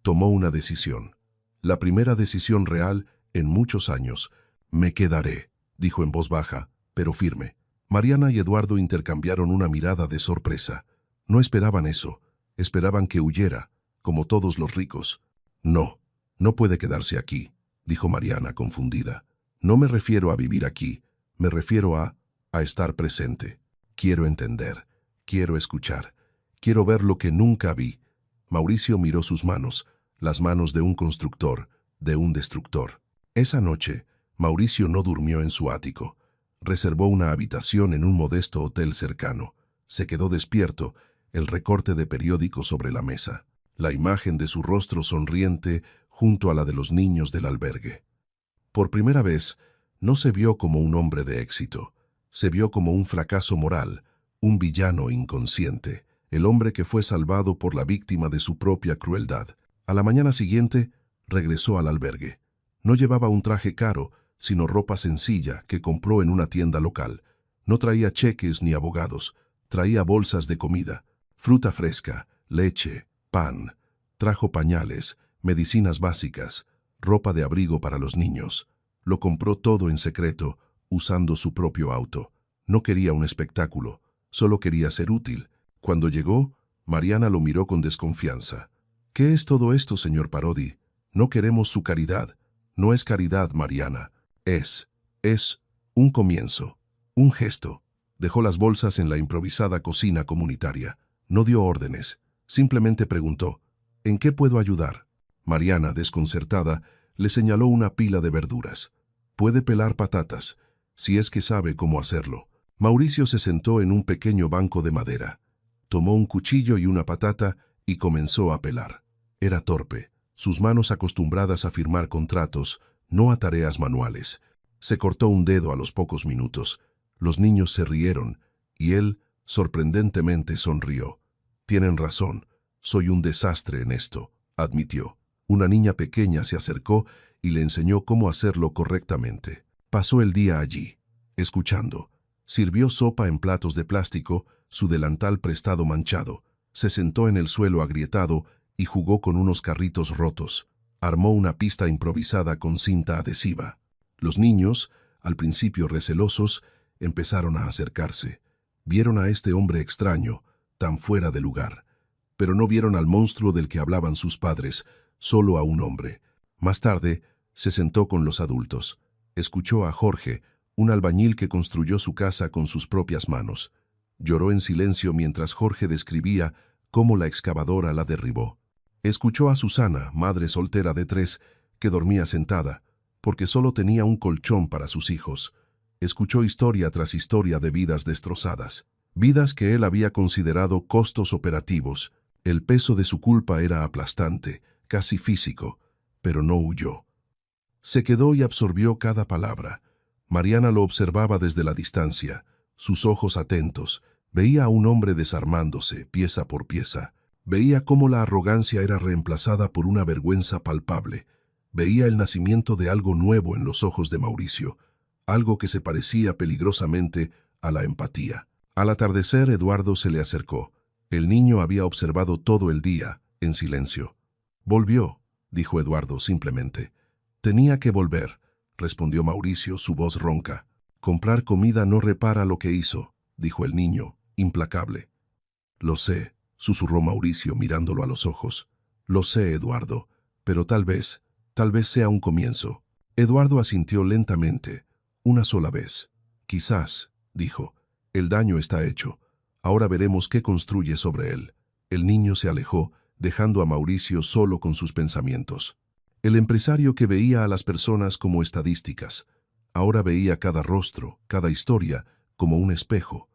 Tomó una decisión. La primera decisión real en muchos años. Me quedaré, dijo en voz baja, pero firme. Mariana y Eduardo intercambiaron una mirada de sorpresa. No esperaban eso. Esperaban que huyera, como todos los ricos. No puede quedarse aquí, dijo Mariana, confundida. No me refiero a vivir aquí, me refiero a estar presente. Quiero entender, quiero escuchar, quiero ver lo que nunca vi. Mauricio miró sus manos, las manos de un constructor, de un destructor. Esa noche, Mauricio no durmió en su ático. Reservó una habitación en un modesto hotel cercano. Se quedó despierto, el recorte de periódico sobre la mesa, la imagen de su rostro sonriente junto a la de los niños del albergue. Por primera vez, no se vio como un hombre de éxito, se vio como un fracaso moral, un villano inconsciente, el hombre que fue salvado por la víctima de su propia crueldad. A la mañana siguiente, regresó al albergue. No llevaba un traje caro, sino ropa sencilla que compró en una tienda local. No traía cheques ni abogados, traía bolsas de comida, fruta fresca, leche, pan. Trajo pañales, medicinas básicas, ropa de abrigo para los niños. Lo compró todo en secreto, usando su propio auto. No quería un espectáculo, solo quería ser útil. Cuando llegó, Mariana lo miró con desconfianza. «¿Qué es todo esto, señor Parodi? No queremos su caridad. No es caridad, Mariana. Es un comienzo, un gesto». Dejó las bolsas en la improvisada cocina comunitaria. No dio órdenes, simplemente preguntó, «¿En qué puedo ayudar?». Mariana, desconcertada, le señaló una pila de verduras. «Puede pelar patatas, si es que sabe cómo hacerlo». Mauricio se sentó en un pequeño banco de madera. Tomó un cuchillo y una patata y comenzó a pelar. Era torpe, sus manos acostumbradas a firmar contratos, no a tareas manuales. Se cortó un dedo a los pocos minutos. Los niños se rieron y él, sorprendentemente, sonrió. «Tienen razón, soy un desastre en esto», admitió. Una niña pequeña se acercó y le enseñó cómo hacerlo correctamente. Pasó el día allí, escuchando. Sirvió sopa en platos de plástico, su delantal prestado manchado. Se sentó en el suelo agrietado y jugó con unos carritos rotos. Armó una pista improvisada con cinta adhesiva. Los niños, al principio recelosos, empezaron a acercarse. Vieron a este hombre extraño, tan fuera de lugar. Pero no vieron al monstruo del que hablaban sus padres, solo a un hombre. Más tarde, se sentó con los adultos. Escuchó a Jorge, un albañil que construyó su casa con sus propias manos. Lloró en silencio mientras Jorge describía cómo la excavadora la derribó. Escuchó a Susana, madre soltera de 3, que dormía sentada, porque solo tenía un colchón para sus hijos. Escuchó historia tras historia de vidas destrozadas, vidas que él había considerado costos operativos. El peso de su culpa era aplastante, casi físico, pero no huyó. Se quedó y absorbió cada palabra. Mariana lo observaba desde la distancia, sus ojos atentos. Veía a un hombre desarmándose, pieza por pieza. Veía cómo la arrogancia era reemplazada por una vergüenza palpable. Veía el nacimiento de algo nuevo en los ojos de Mauricio, algo que se parecía peligrosamente a la empatía. Al atardecer, Eduardo se le acercó. El niño había observado todo el día, en silencio. «Volvió», dijo Eduardo simplemente. «Tenía que volver», respondió Mauricio, su voz ronca. «Comprar comida no repara lo que hizo», dijo el niño, implacable. «Lo sé», susurró Mauricio mirándolo a los ojos. «Lo sé, Eduardo, pero tal vez sea un comienzo». Eduardo asintió lentamente, una sola vez. «Quizás», dijo, «el daño está hecho. Ahora veremos qué construye sobre él». El niño se alejó, dejando a Mauricio solo con sus pensamientos. El empresario que veía a las personas como estadísticas, ahora veía cada rostro, cada historia, como un espejo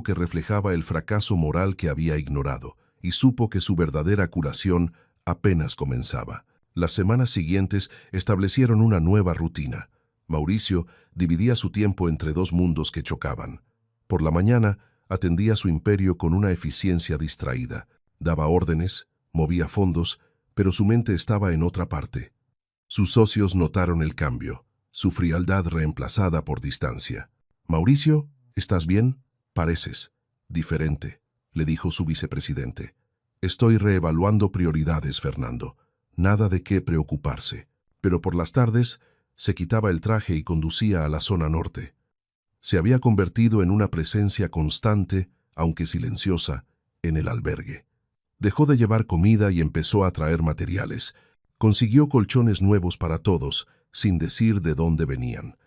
que reflejaba el fracaso moral que había ignorado, y supo que su verdadera curación apenas comenzaba. Las semanas siguientes establecieron una nueva rutina. Mauricio dividía su tiempo entre 2 mundos que chocaban. Por la mañana atendía su imperio con una eficiencia distraída. Daba órdenes, movía fondos, pero su mente estaba en otra parte. Sus socios notaron el cambio, su frialdad reemplazada por distancia. «Mauricio, ¿estás bien? Pareces diferente», le dijo su vicepresidente. «Estoy reevaluando prioridades, Fernando. Nada de qué preocuparse». Pero por las tardes se quitaba el traje y conducía a la zona norte. Se había convertido en una presencia constante, aunque silenciosa, en el albergue. Dejó de llevar comida y empezó a traer materiales. Consiguió colchones nuevos para todos, sin decir de dónde venían.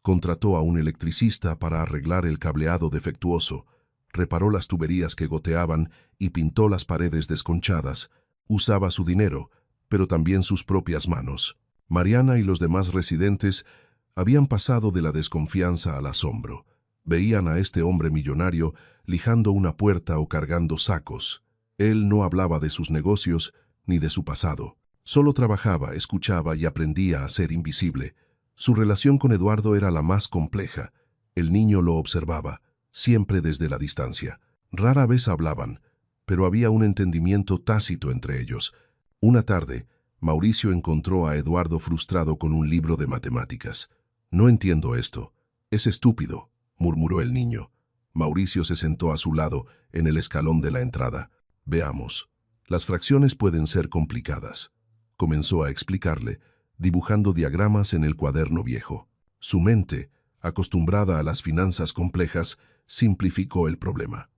Contrató a un electricista para arreglar el cableado defectuoso, reparó las tuberías que goteaban y pintó las paredes desconchadas. Usaba su dinero, pero también sus propias manos. Mariana y los demás residentes habían pasado de la desconfianza al asombro. Veían a este hombre millonario lijando una puerta o cargando sacos. Él no hablaba de sus negocios ni de su pasado. Solo trabajaba, escuchaba y aprendía a ser invisible. Su relación con Eduardo era la más compleja. El niño lo observaba, siempre desde la distancia. Rara vez hablaban, pero había un entendimiento tácito entre ellos. Una tarde, Mauricio encontró a Eduardo frustrado con un libro de matemáticas. «No entiendo esto. Es estúpido», murmuró el niño. Mauricio se sentó a su lado, en el escalón de la entrada. «Veamos. Las fracciones pueden ser complicadas», comenzó a explicarle, dibujando diagramas en el cuaderno viejo. Su mente, acostumbrada a las finanzas complejas, simplificó el problema.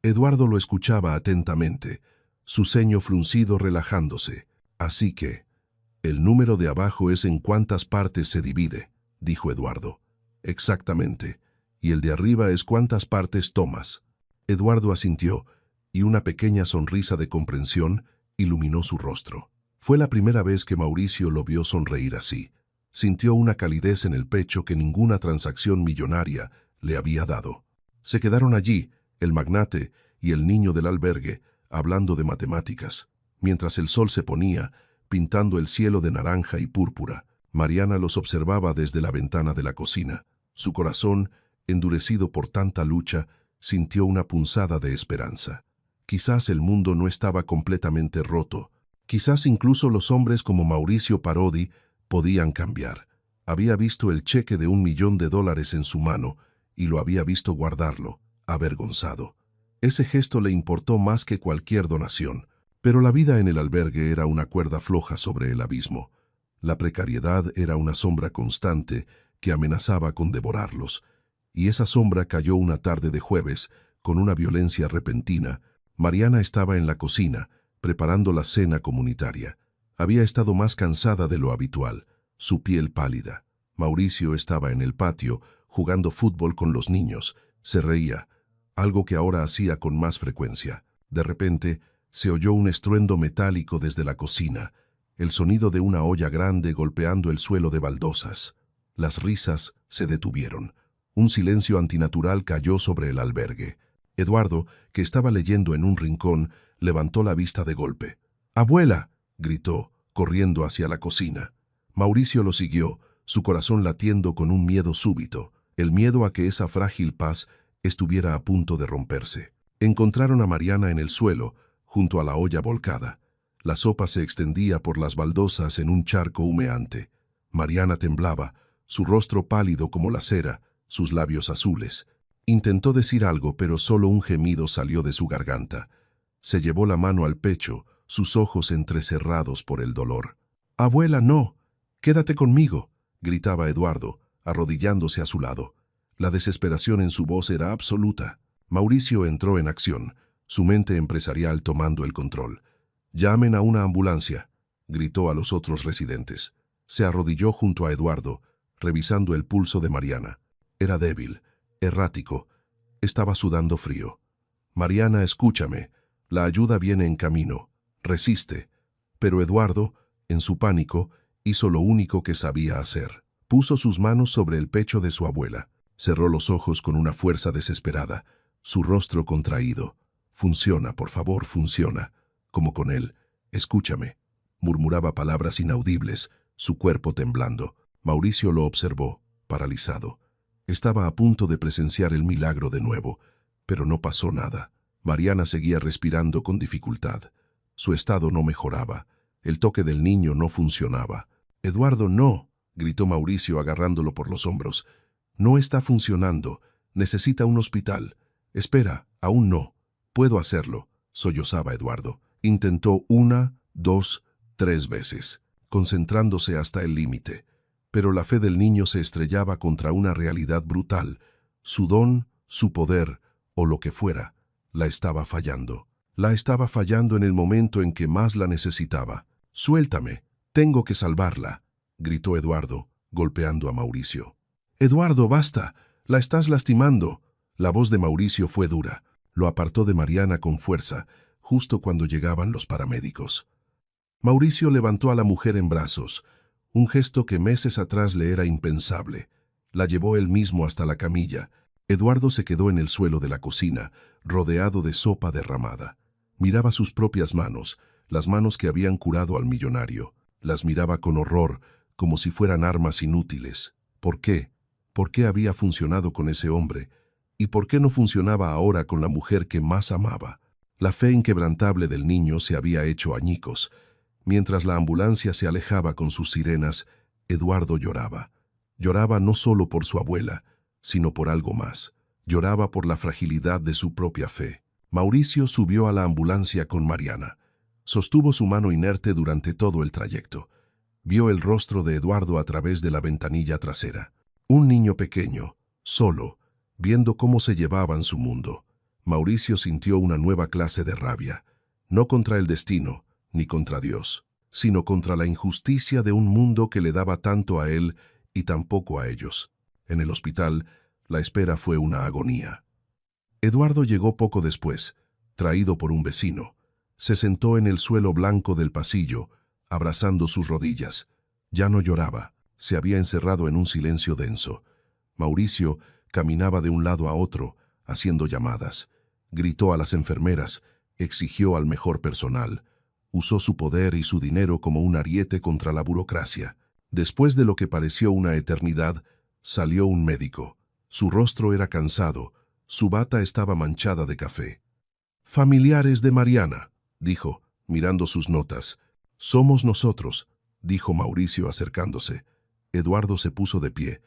Eduardo lo escuchaba atentamente, su ceño fruncido relajándose. «Así que, el número de abajo es en cuántas partes se divide», dijo Eduardo. «Exactamente. Y el de arriba es cuántas partes tomas». Eduardo asintió, y una pequeña sonrisa de comprensión iluminó su rostro. Fue la primera vez que Mauricio lo vio sonreír así. Sintió una calidez en el pecho que ninguna transacción millonaria le había dado. Se quedaron allí, el magnate y el niño del albergue, hablando de matemáticas. Mientras el sol se ponía, pintando el cielo de naranja y púrpura, Mariana los observaba desde la ventana de la cocina. Su corazón, endurecido por tanta lucha, sintió una punzada de esperanza. Quizás el mundo no estaba completamente roto. Quizás incluso los hombres como Mauricio Parodi podían cambiar. Había visto el cheque de $1 millón en su mano y lo había visto guardarlo, avergonzado. Ese gesto le importó más que cualquier donación. Pero la vida en el albergue era una cuerda floja sobre el abismo. La precariedad era una sombra constante que amenazaba con devorarlos. Y esa sombra cayó una tarde de jueves, con una violencia repentina. Mariana estaba en la cocina, preparando la cena comunitaria. Había estado más cansada de lo habitual, su piel pálida. Mauricio estaba en el patio, jugando fútbol con los niños. Se reía, algo que ahora hacía con más frecuencia. De repente, se oyó un estruendo metálico desde la cocina, el sonido de una olla grande golpeando el suelo de baldosas. Las risas se detuvieron. Un silencio antinatural cayó sobre el albergue. Eduardo, que estaba leyendo en un rincón, levantó la vista de golpe. «¡Abuela!», gritó, corriendo hacia la cocina. Mauricio lo siguió, su corazón latiendo con un miedo súbito, el miedo a que esa frágil paz estuviera a punto de romperse. Encontraron a Mariana en el suelo, junto a la olla volcada. La sopa se extendía por las baldosas en un charco humeante. Mariana temblaba, su rostro pálido como la cera, sus labios azules. Intentó decir algo, pero solo un gemido salió de su garganta. Se llevó la mano al pecho, sus ojos entrecerrados por el dolor. «Abuela, no. Quédate conmigo», gritaba Eduardo, arrodillándose a su lado. La desesperación en su voz era absoluta. Mauricio entró en acción, su mente empresarial tomando el control. «Llamen a una ambulancia», gritó a los otros residentes. Se arrodilló junto a Eduardo, revisando el pulso de Mariana. Era débil, errático, estaba sudando frío. «Mariana, escúchame, la ayuda viene en camino, resiste». Pero Eduardo, en su pánico, hizo lo único que sabía hacer. Puso sus manos sobre el pecho de su abuela, cerró los ojos con una fuerza desesperada, su rostro contraído. «Funciona, por favor, funciona», como con él. «Escúchame», murmuraba palabras inaudibles, su cuerpo temblando. Mauricio lo observó, paralizado. Estaba a punto de presenciar el milagro de nuevo, pero no pasó nada. Mariana seguía respirando con dificultad. Su estado no mejoraba. El toque del niño no funcionaba. «Eduardo, no», gritó Mauricio agarrándolo por los hombros. «No está funcionando. Necesita un hospital». «Espera, aún no. Puedo hacerlo», sollozaba Eduardo. Intentó 1, 2, 3 veces, concentrándose hasta el límite. Pero la fe del niño se estrellaba contra una realidad brutal. Su don, su poder, o lo que fuera, la estaba fallando. La estaba fallando en el momento en que más la necesitaba. «Suéltame, tengo que salvarla», gritó Eduardo, golpeando a Mauricio. «Eduardo, basta, la estás lastimando». La voz de Mauricio fue dura. Lo apartó de Mariana con fuerza, justo cuando llegaban los paramédicos. Mauricio levantó a la mujer en brazos, un gesto que meses atrás le era impensable. La llevó él mismo hasta la camilla, Eduardo se quedó en el suelo de la cocina, rodeado de sopa derramada. Miraba sus propias manos, las manos que habían curado al millonario. Las miraba con horror, como si fueran armas inútiles. ¿Por qué? ¿Por qué había funcionado con ese hombre? ¿Y por qué no funcionaba ahora con la mujer que más amaba? La fe inquebrantable del niño se había hecho añicos. Mientras la ambulancia se alejaba con sus sirenas, Eduardo lloraba. Lloraba no solo por su abuela, sino por algo más. Lloraba por la fragilidad de su propia fe. Mauricio subió a la ambulancia con Mariana. Sostuvo su mano inerte durante todo el trayecto. Vio el rostro de Eduardo a través de la ventanilla trasera. Un niño pequeño, solo, viendo cómo se llevaban su mundo. Mauricio sintió una nueva clase de rabia, no contra el destino, ni contra Dios, sino contra la injusticia de un mundo que le daba tanto a él y tan poco a ellos. En el hospital, la espera fue una agonía. Eduardo llegó poco después, traído por un vecino. Se sentó en el suelo blanco del pasillo, abrazando sus rodillas. Ya no lloraba, se había encerrado en un silencio denso. Mauricio caminaba de un lado a otro, haciendo llamadas. Gritó a las enfermeras, exigió al mejor personal. Usó su poder y su dinero como un ariete contra la burocracia. Después de lo que pareció una eternidad, salió un médico. Su rostro era cansado, su bata estaba manchada de café. «Familiares de Mariana», dijo, mirando sus notas. «Somos nosotros», dijo Mauricio acercándose. Eduardo se puso de pie.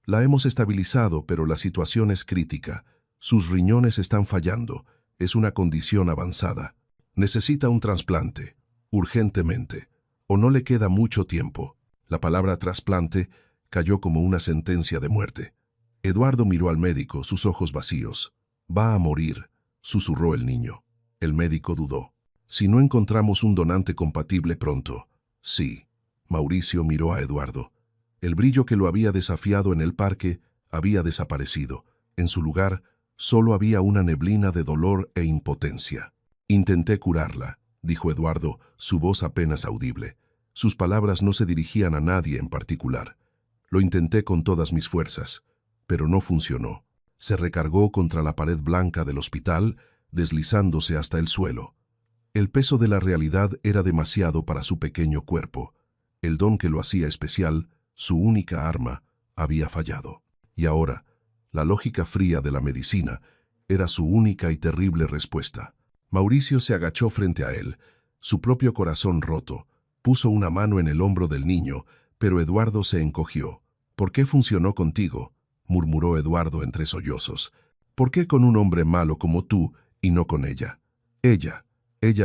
«La hemos estabilizado, pero la situación es crítica. Sus riñones están fallando. Es una condición avanzada. Necesita un trasplante, urgentemente, o no le queda mucho tiempo». La palabra trasplante cayó como una sentencia de muerte. Eduardo miró al médico, sus ojos vacíos. «Va a morir», susurró el niño. El médico dudó. «Si no encontramos un donante compatible pronto». «Sí». Mauricio miró a Eduardo. El brillo que lo había desafiado en el parque había desaparecido. En su lugar, solo había una neblina de dolor e impotencia. «Intenté curarla», dijo Eduardo, su voz apenas audible. Sus palabras no se dirigían a nadie en particular. «Lo intenté con todas mis fuerzas, pero no funcionó». Se recargó contra la pared blanca del hospital, deslizándose hasta el suelo. El peso de la realidad era demasiado para su pequeño cuerpo. El don que lo hacía especial, su única arma, había fallado. Y ahora, la lógica fría de la medicina era su única y terrible respuesta. Mauricio se agachó frente a él, su propio corazón roto. Puso una mano en el hombro del niño, pero Eduardo se encogió. «¿Por qué funcionó contigo?», murmuró Eduardo entre sollozos. «¿Por qué con un hombre malo como tú y no con ella? Ella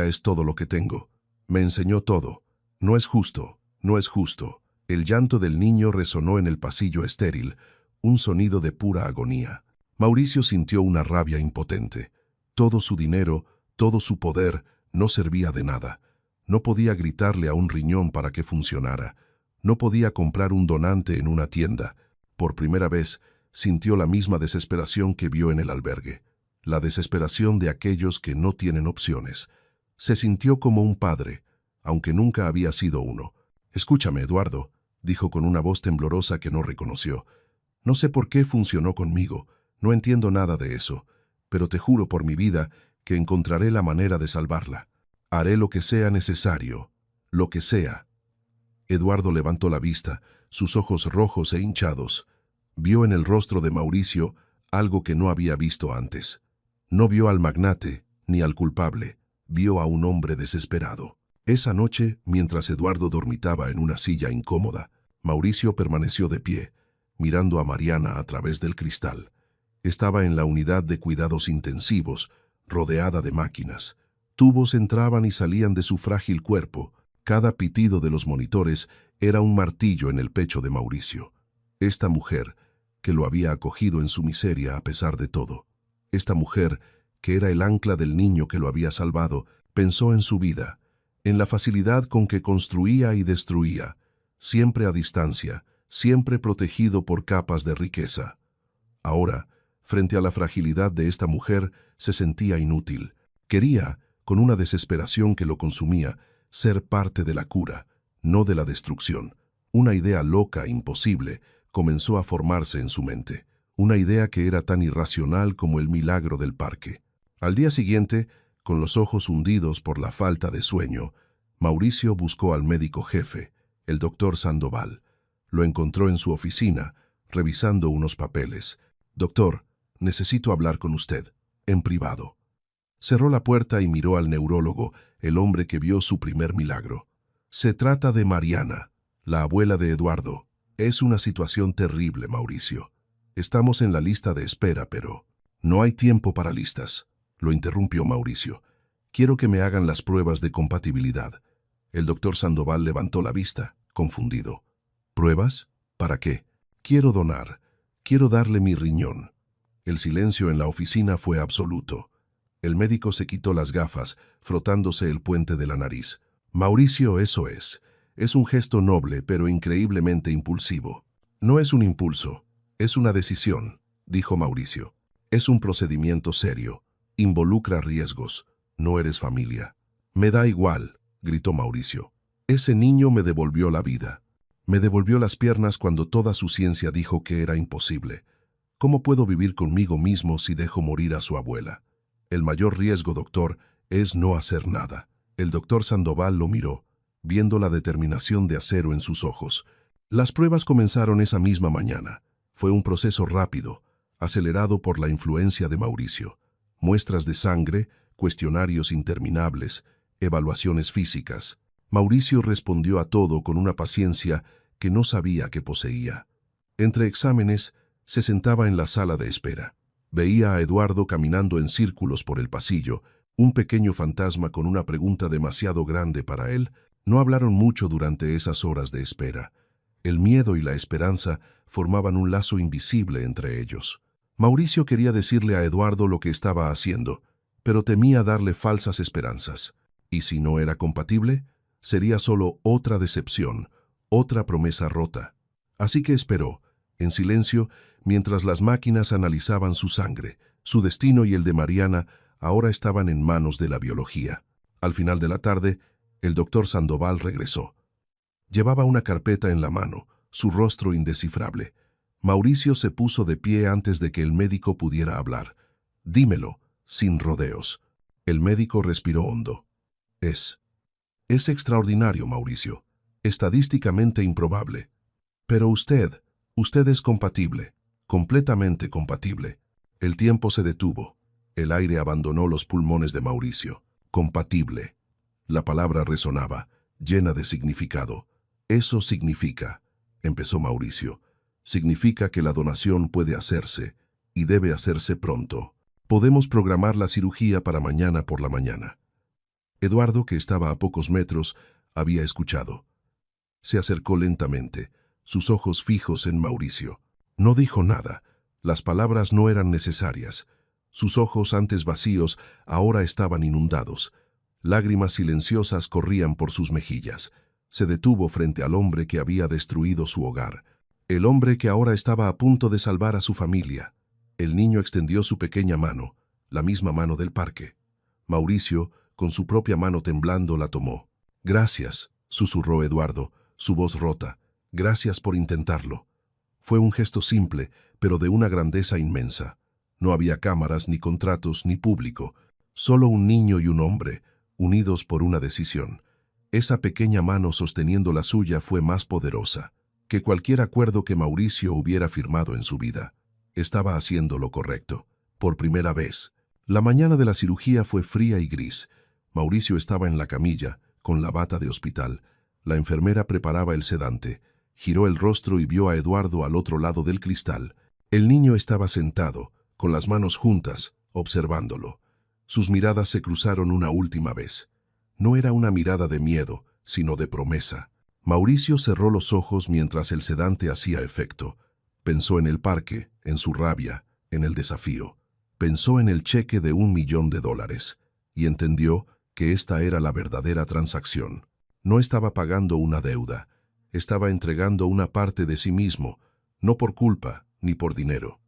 es todo lo que tengo. Me enseñó todo. No es justo, no es justo». El llanto del niño resonó en el pasillo estéril, un sonido de pura agonía. Mauricio sintió una rabia impotente. Todo su dinero, todo su poder, no servía de nada. No podía gritarle a un riñón para que funcionara. No podía comprar un donante en una tienda. Por primera vez, sintió la misma desesperación que vio en el albergue. La desesperación de aquellos que no tienen opciones. Se sintió como un padre, aunque nunca había sido uno. «Escúchame, Eduardo», dijo con una voz temblorosa que no reconoció. «No sé por qué funcionó conmigo, no entiendo nada de eso, pero te juro por mi vida que encontraré la manera de salvarla. Haré lo que sea necesario, lo que sea». Eduardo levantó la vista, sus ojos rojos e hinchados. Vio en el rostro de Mauricio algo que no había visto antes. No vio al magnate ni al culpable, vio a un hombre desesperado. Esa noche, mientras Eduardo dormitaba en una silla incómoda, Mauricio permaneció de pie, mirando a Mariana a través del cristal. Estaba en la unidad de cuidados intensivos, rodeada de máquinas. Tubos entraban y salían de su frágil cuerpo. Cada pitido de los monitores era un martillo en el pecho de Mauricio. Esta mujer, que lo había acogido en su miseria a pesar de todo. Esta mujer, que era el ancla del niño que lo había salvado, pensó en su vida, en la facilidad con que construía y destruía, siempre a distancia, siempre protegido por capas de riqueza. Ahora, frente a la fragilidad de esta mujer, se sentía inútil. Quería, con una desesperación que lo consumía, ser parte de la cura, no de la destrucción. Una idea loca, imposible, comenzó a formarse en su mente. una idea que era tan irracional como el milagro del parque. Al día siguiente, con los ojos hundidos por la falta de sueño, Mauricio buscó al médico jefe, el doctor Sandoval. Lo encontró en su oficina, revisando unos papeles. «Doctor, necesito hablar con usted, en privado». Cerró la puerta y miró al neurólogo, el hombre que vio su primer milagro. «Se trata de Mariana, la abuela de Eduardo. Es una situación terrible, Mauricio. Estamos en la lista de espera, pero no hay tiempo para listas», lo interrumpió Mauricio. «Quiero que me hagan las pruebas de compatibilidad». El doctor Sandoval levantó la vista, confundido. «¿Pruebas? ¿Para qué?» «Quiero donar. Quiero darle mi riñón». El silencio en la oficina fue absoluto. El médico se quitó las gafas, frotándose el puente de la nariz. «Mauricio, eso es. Es un gesto noble, pero increíblemente impulsivo». «No es un impulso, es una decisión», dijo Mauricio. «Es un procedimiento serio. Involucra riesgos. No eres familia». «Me da igual», gritó Mauricio. «Ese niño me devolvió la vida. Me devolvió las piernas cuando toda su ciencia dijo que era imposible. ¿Cómo puedo vivir conmigo mismo si dejo morir a su abuela? El mayor riesgo, doctor, es no hacer nada». El doctor Sandoval lo miró, viendo la determinación de acero en sus ojos. Las pruebas comenzaron esa misma mañana. Fue un proceso rápido, acelerado por la influencia de Mauricio. Muestras de sangre, cuestionarios interminables, evaluaciones físicas. Mauricio respondió a todo con una paciencia que no sabía que poseía. Entre exámenes, se sentaba en la sala de espera. Veía a Eduardo caminando en círculos por el pasillo, un pequeño fantasma con una pregunta demasiado grande para él. No hablaron mucho durante esas horas de espera. El miedo y la esperanza formaban un lazo invisible entre ellos. Mauricio quería decirle a Eduardo lo que estaba haciendo, pero temía darle falsas esperanzas. Y si no era compatible, sería solo otra decepción, otra promesa rota. Así que esperó, en silencio, mientras las máquinas analizaban su sangre. Su destino y el de Mariana ahora estaban en manos de la biología. Al final de la tarde, el doctor Sandoval regresó. Llevaba una carpeta en la mano, su rostro indescifrable. Mauricio se puso de pie antes de que el médico pudiera hablar. «Dímelo, sin rodeos». El médico respiró hondo. Es extraordinario, Mauricio. Estadísticamente improbable. Pero usted es compatible, completamente compatible». El tiempo se detuvo. El aire abandonó los pulmones de Mauricio. «Compatible». La palabra resonaba, llena de significado. «Eso significa», empezó Mauricio, «significa que la donación puede hacerse, y debe hacerse pronto. Podemos programar la cirugía para mañana por la mañana». Eduardo, que estaba a pocos metros, había escuchado. Se acercó lentamente, sus ojos fijos en Mauricio. No dijo nada. Las palabras no eran necesarias. Sus ojos, antes vacíos, ahora estaban inundados. Lágrimas silenciosas corrían por sus mejillas. Se detuvo frente al hombre que había destruido su hogar. El hombre que ahora estaba a punto de salvar a su familia. El niño extendió su pequeña mano, la misma mano del parque. Mauricio, con su propia mano temblando, la tomó. «Gracias», susurró Eduardo, su voz rota. «Gracias por intentarlo». Fue un gesto simple, pero de una grandeza inmensa. No había cámaras, ni contratos, ni público. Solo un niño y un hombre, unidos por una decisión. Esa pequeña mano sosteniendo la suya fue más poderosa que cualquier acuerdo que Mauricio hubiera firmado en su vida. Estaba haciendo lo correcto. Por primera vez. La mañana de la cirugía fue fría y gris. Mauricio estaba en la camilla, con la bata de hospital. La enfermera preparaba el sedante. Giró el rostro y vio a Eduardo al otro lado del cristal. El niño estaba sentado, con las manos juntas, observándolo. Sus miradas se cruzaron una última vez. No era una mirada de miedo, sino de promesa. Mauricio cerró los ojos mientras el sedante hacía efecto. Pensó en el parque, en su rabia, en el desafío. Pensó en el cheque de $1.000.000 y entendió que esta era la verdadera transacción. No estaba pagando una deuda, estaba entregando una parte de sí mismo, no por culpa ni por dinero.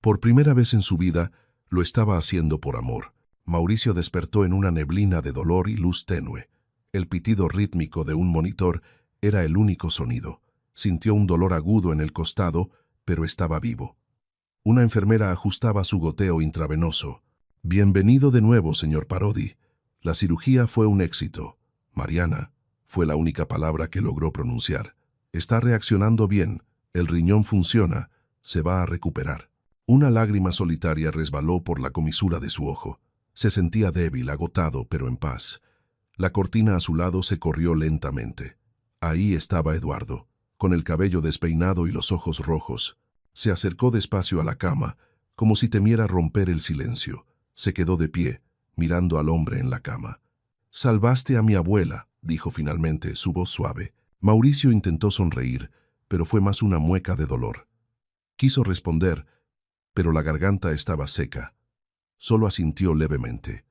Por primera vez en su vida, lo estaba haciendo por amor. Mauricio despertó en una neblina de dolor y luz tenue. El pitido rítmico de un monitor era el único sonido. Sintió un dolor agudo en el costado, pero estaba vivo. Una enfermera ajustaba su goteo intravenoso. «Bienvenido de nuevo, señor Parodi. La cirugía fue un éxito. Mariana», fue la única palabra que logró pronunciar. «Está reaccionando bien. El riñón funciona. Se va a recuperar». Una lágrima solitaria resbaló por la comisura de su ojo. Se sentía débil, agotado, pero en paz. La cortina a su lado se corrió lentamente. Ahí estaba Eduardo, con el cabello despeinado y los ojos rojos. Se acercó despacio a la cama, como si temiera romper el silencio. Se quedó de pie, mirando al hombre en la cama. «Salvaste a mi abuela», dijo finalmente, su voz suave. Mauricio intentó sonreír, pero fue más una mueca de dolor. Quiso responder, pero la garganta estaba seca. Solo asintió levemente.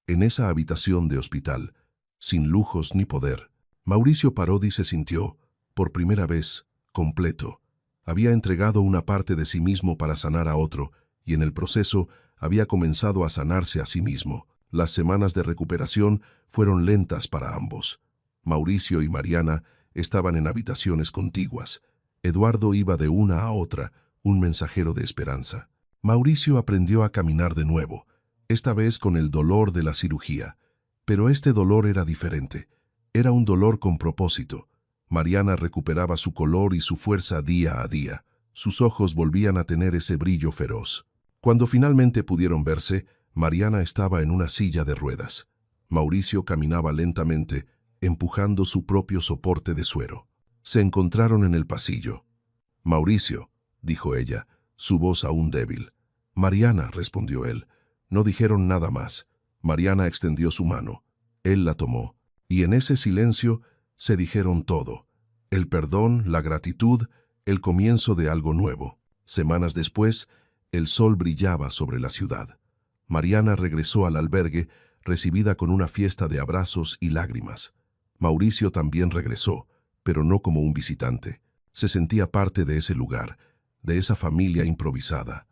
En esa habitación de hospital, sin lujos ni poder, Mauricio Parodi se sintió, por primera vez, completo. Había entregado una parte de sí mismo para sanar a otro, y en el proceso había comenzado a sanarse a sí mismo. Las semanas de recuperación fueron lentas para ambos. Mauricio y Mariana estaban en habitaciones contiguas. Eduardo iba de una a otra, un mensajero de esperanza. Mauricio aprendió a caminar de nuevo, esta vez con el dolor de la cirugía. Pero este dolor era diferente. Era un dolor con propósito. Mariana recuperaba su color y su fuerza día a día. Sus ojos volvían a tener ese brillo feroz. Cuando finalmente pudieron verse, Mariana estaba en una silla de ruedas. Mauricio caminaba lentamente, empujando su propio soporte de suero. Se encontraron en el pasillo. «Mauricio», dijo ella, su voz aún débil. «Mariana», respondió él. No dijeron nada más. Mariana extendió su mano. Él la tomó. Y en ese silencio se dijeron todo. El perdón, la gratitud, el comienzo de algo nuevo. Semanas después, el sol brillaba sobre la ciudad. Mariana regresó al albergue, recibida con una fiesta de abrazos y lágrimas. Mauricio también regresó, pero no como un visitante. Se sentía parte de ese lugar, de esa familia improvisada.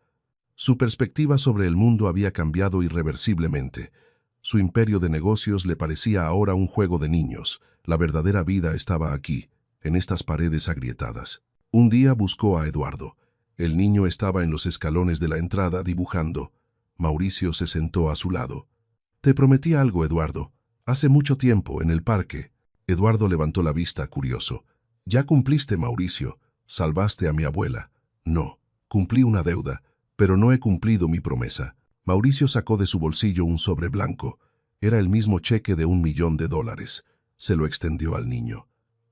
Su perspectiva sobre el mundo había cambiado irreversiblemente. Su imperio de negocios le parecía ahora un juego de niños. La verdadera vida estaba aquí, en estas paredes agrietadas. Un día buscó a Eduardo. El niño estaba en los escalones de la entrada dibujando. Mauricio se sentó a su lado. «Te prometí algo, Eduardo. Hace mucho tiempo, en el parque». Eduardo levantó la vista, curioso. «Ya cumpliste, Mauricio. Salvaste a mi abuela». «No, cumplí una deuda, pero no he cumplido mi promesa». Mauricio sacó de su bolsillo un sobre blanco. Era el mismo cheque de $1.000.000. Se lo extendió al niño.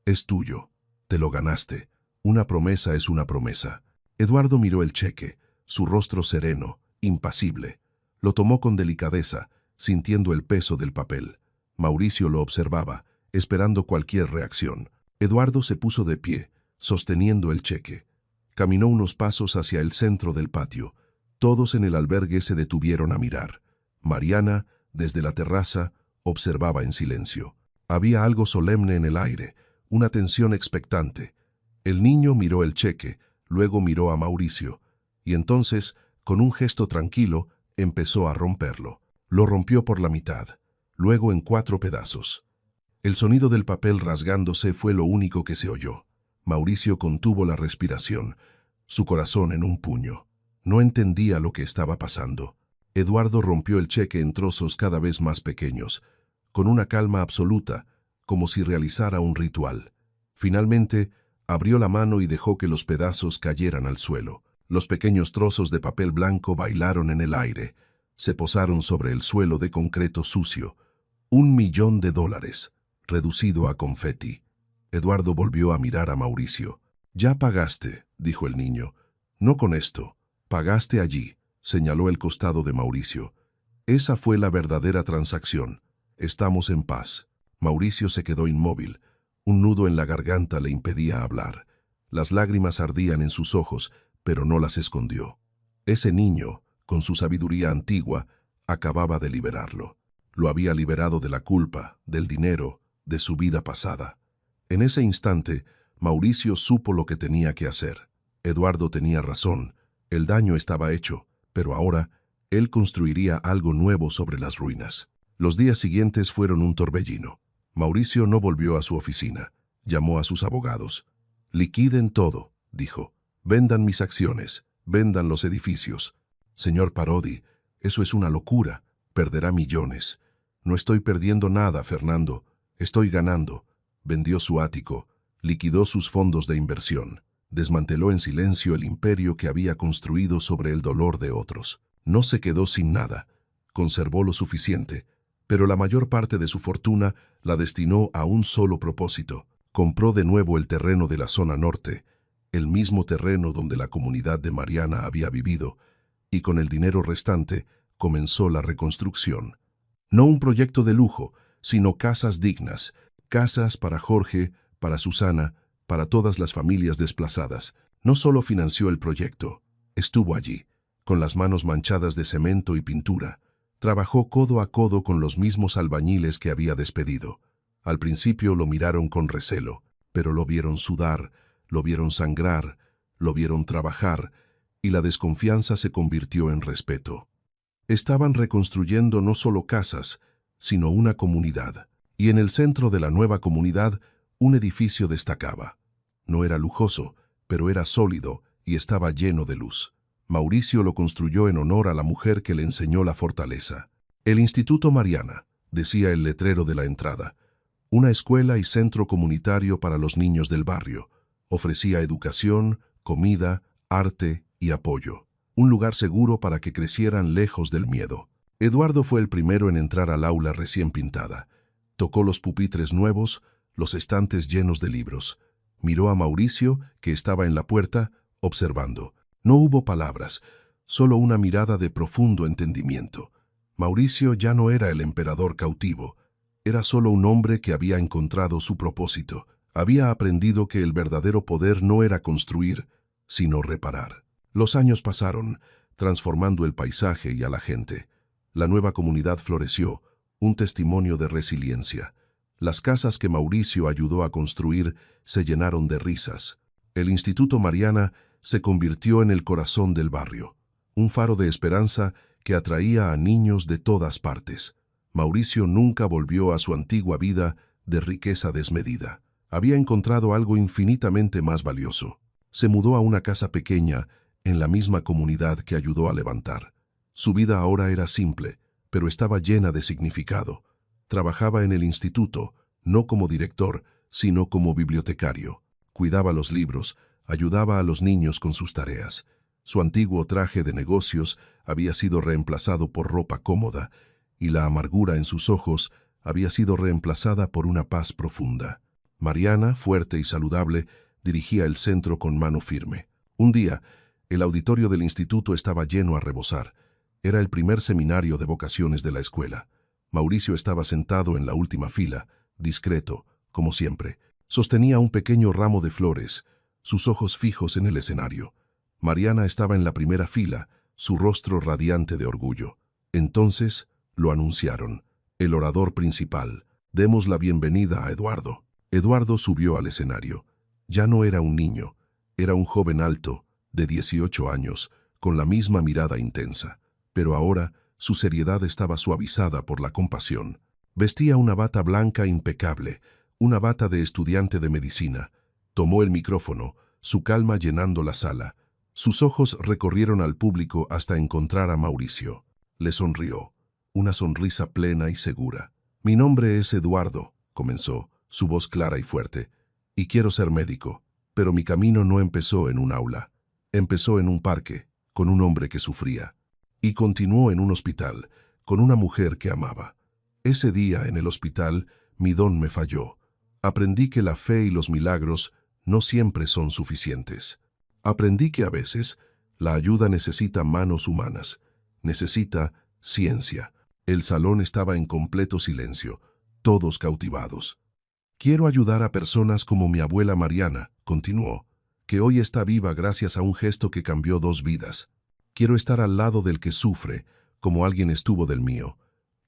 «Es tuyo. Te lo ganaste. Una promesa es una promesa». Eduardo miró el cheque, su rostro sereno, impasible. Lo tomó con delicadeza, sintiendo el peso del papel. Mauricio lo observaba, esperando cualquier reacción. Eduardo se puso de pie, sosteniendo el cheque. Caminó unos pasos hacia el centro del patio. Todos en el albergue se detuvieron a mirar. Mariana, desde la terraza, observaba en silencio. Había algo solemne en el aire, una tensión expectante. El niño miró el cheque, luego miró a Mauricio, y entonces, con un gesto tranquilo, empezó a romperlo. Lo rompió por la mitad, luego en 4 pedazos. El sonido del papel rasgándose fue lo único que se oyó. Mauricio contuvo la respiración, su corazón en un puño. No entendía lo que estaba pasando. Eduardo rompió el cheque en trozos cada vez más pequeños, con una calma absoluta, como si realizara un ritual. Finalmente, abrió la mano y dejó que los pedazos cayeran al suelo. Los pequeños trozos de papel blanco bailaron en el aire. Se posaron sobre el suelo de concreto sucio. $1.000.000, reducido a confeti. Eduardo volvió a mirar a Mauricio. «Ya pagaste», dijo el niño. «No con esto. Pagaste allí», señaló el costado de Mauricio. «Esa fue la verdadera transacción. Estamos en paz». Mauricio se quedó inmóvil. Un nudo en la garganta le impedía hablar. Las lágrimas ardían en sus ojos, pero no las escondió. Ese niño, con su sabiduría antigua, acababa de liberarlo. Lo había liberado de la culpa, del dinero, de su vida pasada. En ese instante, Mauricio supo lo que tenía que hacer. Eduardo tenía razón. El daño estaba hecho, pero ahora él construiría algo nuevo sobre las ruinas. Los días siguientes fueron un torbellino. Mauricio no volvió a su oficina. Llamó a sus abogados. «Liquiden todo», dijo. «Vendan mis acciones. vendan los edificios. Señor Parodi, eso es una locura. Perderá millones. No estoy perdiendo nada, Fernando. Estoy ganando. Vendió su ático, liquidó sus fondos de inversión, desmanteló en silencio el imperio que había construido sobre el dolor de otros. No se quedó sin nada. Conservó lo suficiente, pero la mayor parte de su fortuna la destinó a un solo propósito. Compró de nuevo el terreno de la zona norte, el mismo terreno donde la comunidad de Mariana había vivido, y con el dinero restante comenzó la reconstrucción. No un proyecto de lujo, sino casas dignas, casas para Jorge, para Susana, para todas las familias desplazadas. No solo financió el proyecto, estuvo allí, con las manos manchadas de cemento y pintura. Trabajó codo a codo con los mismos albañiles que había despedido. Al principio lo miraron con recelo, pero lo vieron sudar, lo vieron sangrar, lo vieron trabajar, y la desconfianza se convirtió en respeto. Estaban reconstruyendo no solo casas, sino una comunidad, y en el centro de la nueva comunidad un edificio destacaba. No era lujoso, pero era sólido y estaba lleno de luz. Mauricio lo construyó en honor a la mujer que le enseñó la fortaleza. El Instituto Mariana, decía el letrero de la entrada, una escuela y centro comunitario para los niños del barrio. Ofrecía educación, comida, arte y apoyo. Un lugar seguro para que crecieran lejos del miedo. Eduardo fue el primero en entrar al aula recién pintada. Tocó los pupitres nuevos, los estantes llenos de libros. Miró a Mauricio, que estaba en la puerta, observando. No hubo palabras, solo una mirada de profundo entendimiento. Mauricio ya no era el emperador cautivo. Era solo un hombre que había encontrado su propósito. Había aprendido que el verdadero poder no era construir, sino reparar. Los años pasaron, transformando el paisaje y a la gente. La nueva comunidad floreció, un testimonio de resiliencia. Las casas que Mauricio ayudó a construir se llenaron de risas. El Instituto Mariana se convirtió en el corazón del barrio, un faro de esperanza que atraía a niños de todas partes. Mauricio nunca volvió a su antigua vida de riqueza desmedida. Había encontrado algo infinitamente más valioso. Se mudó a una casa pequeña en la misma comunidad que ayudó a levantar. Su vida ahora era simple, pero estaba llena de significado. Trabajaba en el instituto, no como director, sino como bibliotecario. Cuidaba los libros, ayudaba a los niños con sus tareas. Su antiguo traje de negocios había sido reemplazado por ropa cómoda, y la amargura en sus ojos había sido reemplazada por una paz profunda. Mariana, fuerte y saludable, dirigía el centro con mano firme. Un día, el auditorio del instituto estaba lleno a rebosar. Era el primer seminario de vocaciones de la escuela. Mauricio estaba sentado en la última fila, discreto, como siempre. Sostenía un pequeño ramo de flores, sus ojos fijos en el escenario. Mariana estaba en la primera fila, su rostro radiante de orgullo. Entonces lo anunciaron. El orador principal. Demos la bienvenida a Eduardo. Eduardo subió al escenario. Ya no era un niño, era un joven alto, de 18 años, con la misma mirada intensa. Pero ahora su seriedad estaba suavizada por la compasión. Vestía una bata blanca impecable, una bata de estudiante de medicina. Tomó el micrófono, su calma llenando la sala. Sus ojos recorrieron al público hasta encontrar a Mauricio. Le sonrió, una sonrisa plena y segura. «Mi nombre es Eduardo», comenzó, su voz clara y fuerte, «y quiero ser médico, pero mi camino no empezó en un aula. Empezó en un parque, con un hombre que sufría. Y continuó en un hospital, con una mujer que amaba. Ese día en el hospital, mi don me falló. Aprendí que la fe y los milagros no siempre son suficientes. Aprendí que a veces la ayuda necesita manos humanas, necesita ciencia». El salón estaba en completo silencio, todos cautivados. «Quiero ayudar a personas como mi abuela Mariana», continuó, «que hoy está viva gracias a un gesto que cambió 2 vidas. Quiero estar al lado del que sufre, como alguien estuvo del mío.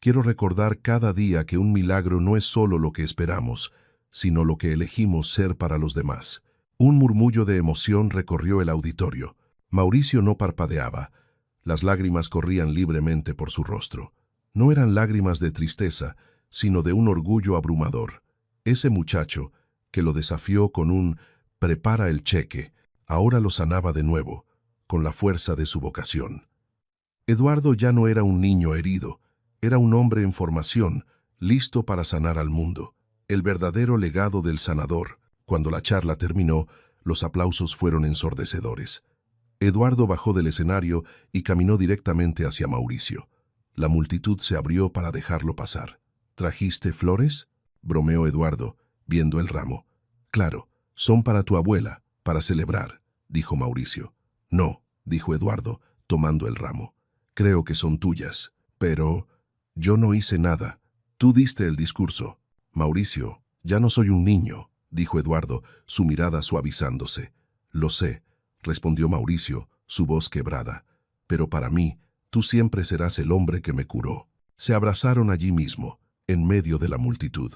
Quiero recordar cada día que un milagro no es solo lo que esperamos, sino lo que elegimos ser para los demás». Un murmullo de emoción recorrió el auditorio. Mauricio no parpadeaba. Las lágrimas corrían libremente por su rostro. No eran lágrimas de tristeza, sino de un orgullo abrumador. Ese muchacho, que lo desafió con un «prepara el cheque», ahora lo sanaba de nuevo. con la fuerza de su vocación. Eduardo ya no era un niño herido, era un hombre en formación, listo para sanar al mundo. El verdadero legado del sanador. Cuando la charla terminó, los aplausos fueron ensordecedores. Eduardo bajó del escenario y caminó directamente hacia Mauricio. La multitud se abrió para dejarlo pasar. ¿Trajiste flores?, bromeó Eduardo, viendo el ramo. Claro, son para tu abuela, para celebrar, dijo Mauricio. No, dijo Eduardo, tomando el ramo. Creo que son tuyas, pero yo no hice nada. Tú diste el discurso. Mauricio, ya no soy un niño, dijo Eduardo, su mirada suavizándose. Lo sé, respondió Mauricio, su voz quebrada. Pero para mí, tú siempre serás el hombre que me curó. Se abrazaron allí mismo, en medio de la multitud.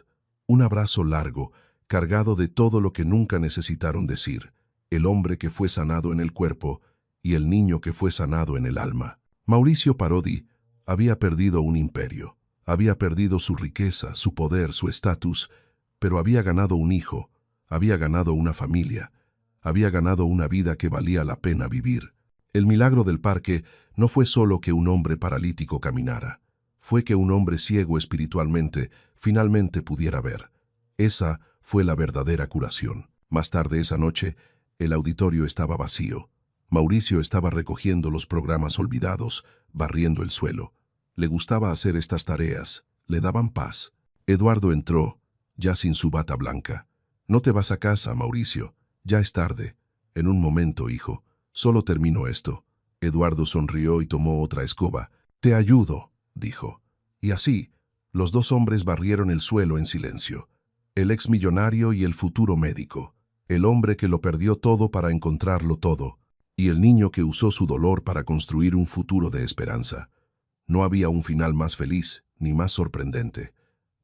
Un abrazo largo, cargado de todo lo que nunca necesitaron decir. El hombre que fue sanado en el cuerpo y el niño que fue sanado en el alma. Mauricio Parodi había perdido un imperio. Había perdido su riqueza, su poder, su estatus, pero había ganado un hijo, había ganado una familia, había ganado una vida que valía la pena vivir. El milagro del parque no fue solo que un hombre paralítico caminara, fue que un hombre ciego espiritualmente finalmente pudiera ver. Esa fue la verdadera curación. Más tarde esa noche, el auditorio estaba vacío. Mauricio estaba recogiendo los programas olvidados, barriendo el suelo. Le gustaba hacer estas tareas, le daban paz. Eduardo entró, ya sin su bata blanca. No te vas a casa, Mauricio, ya es tarde. En un momento, hijo, solo termino esto. Eduardo sonrió y tomó otra escoba. Te ayudo, dijo. Y así, los dos hombres barrieron el suelo en silencio. El exmillonario y el futuro médico. El hombre que lo perdió todo para encontrarlo todo. Y el niño que usó su dolor para construir un futuro de esperanza. No había un final más feliz ni más sorprendente,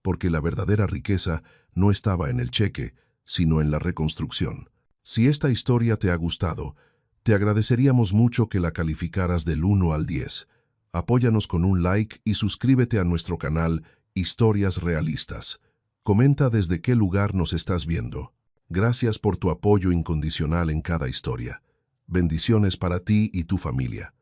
porque la verdadera riqueza no estaba en el cheque, sino en la reconstrucción. Si esta historia te ha gustado, te agradeceríamos mucho que la calificaras del 1 al 10. Apóyanos con un like y suscríbete a nuestro canal Historias Realistas. Comenta desde qué lugar nos estás viendo. Gracias por tu apoyo incondicional en cada historia. Bendiciones para ti y tu familia.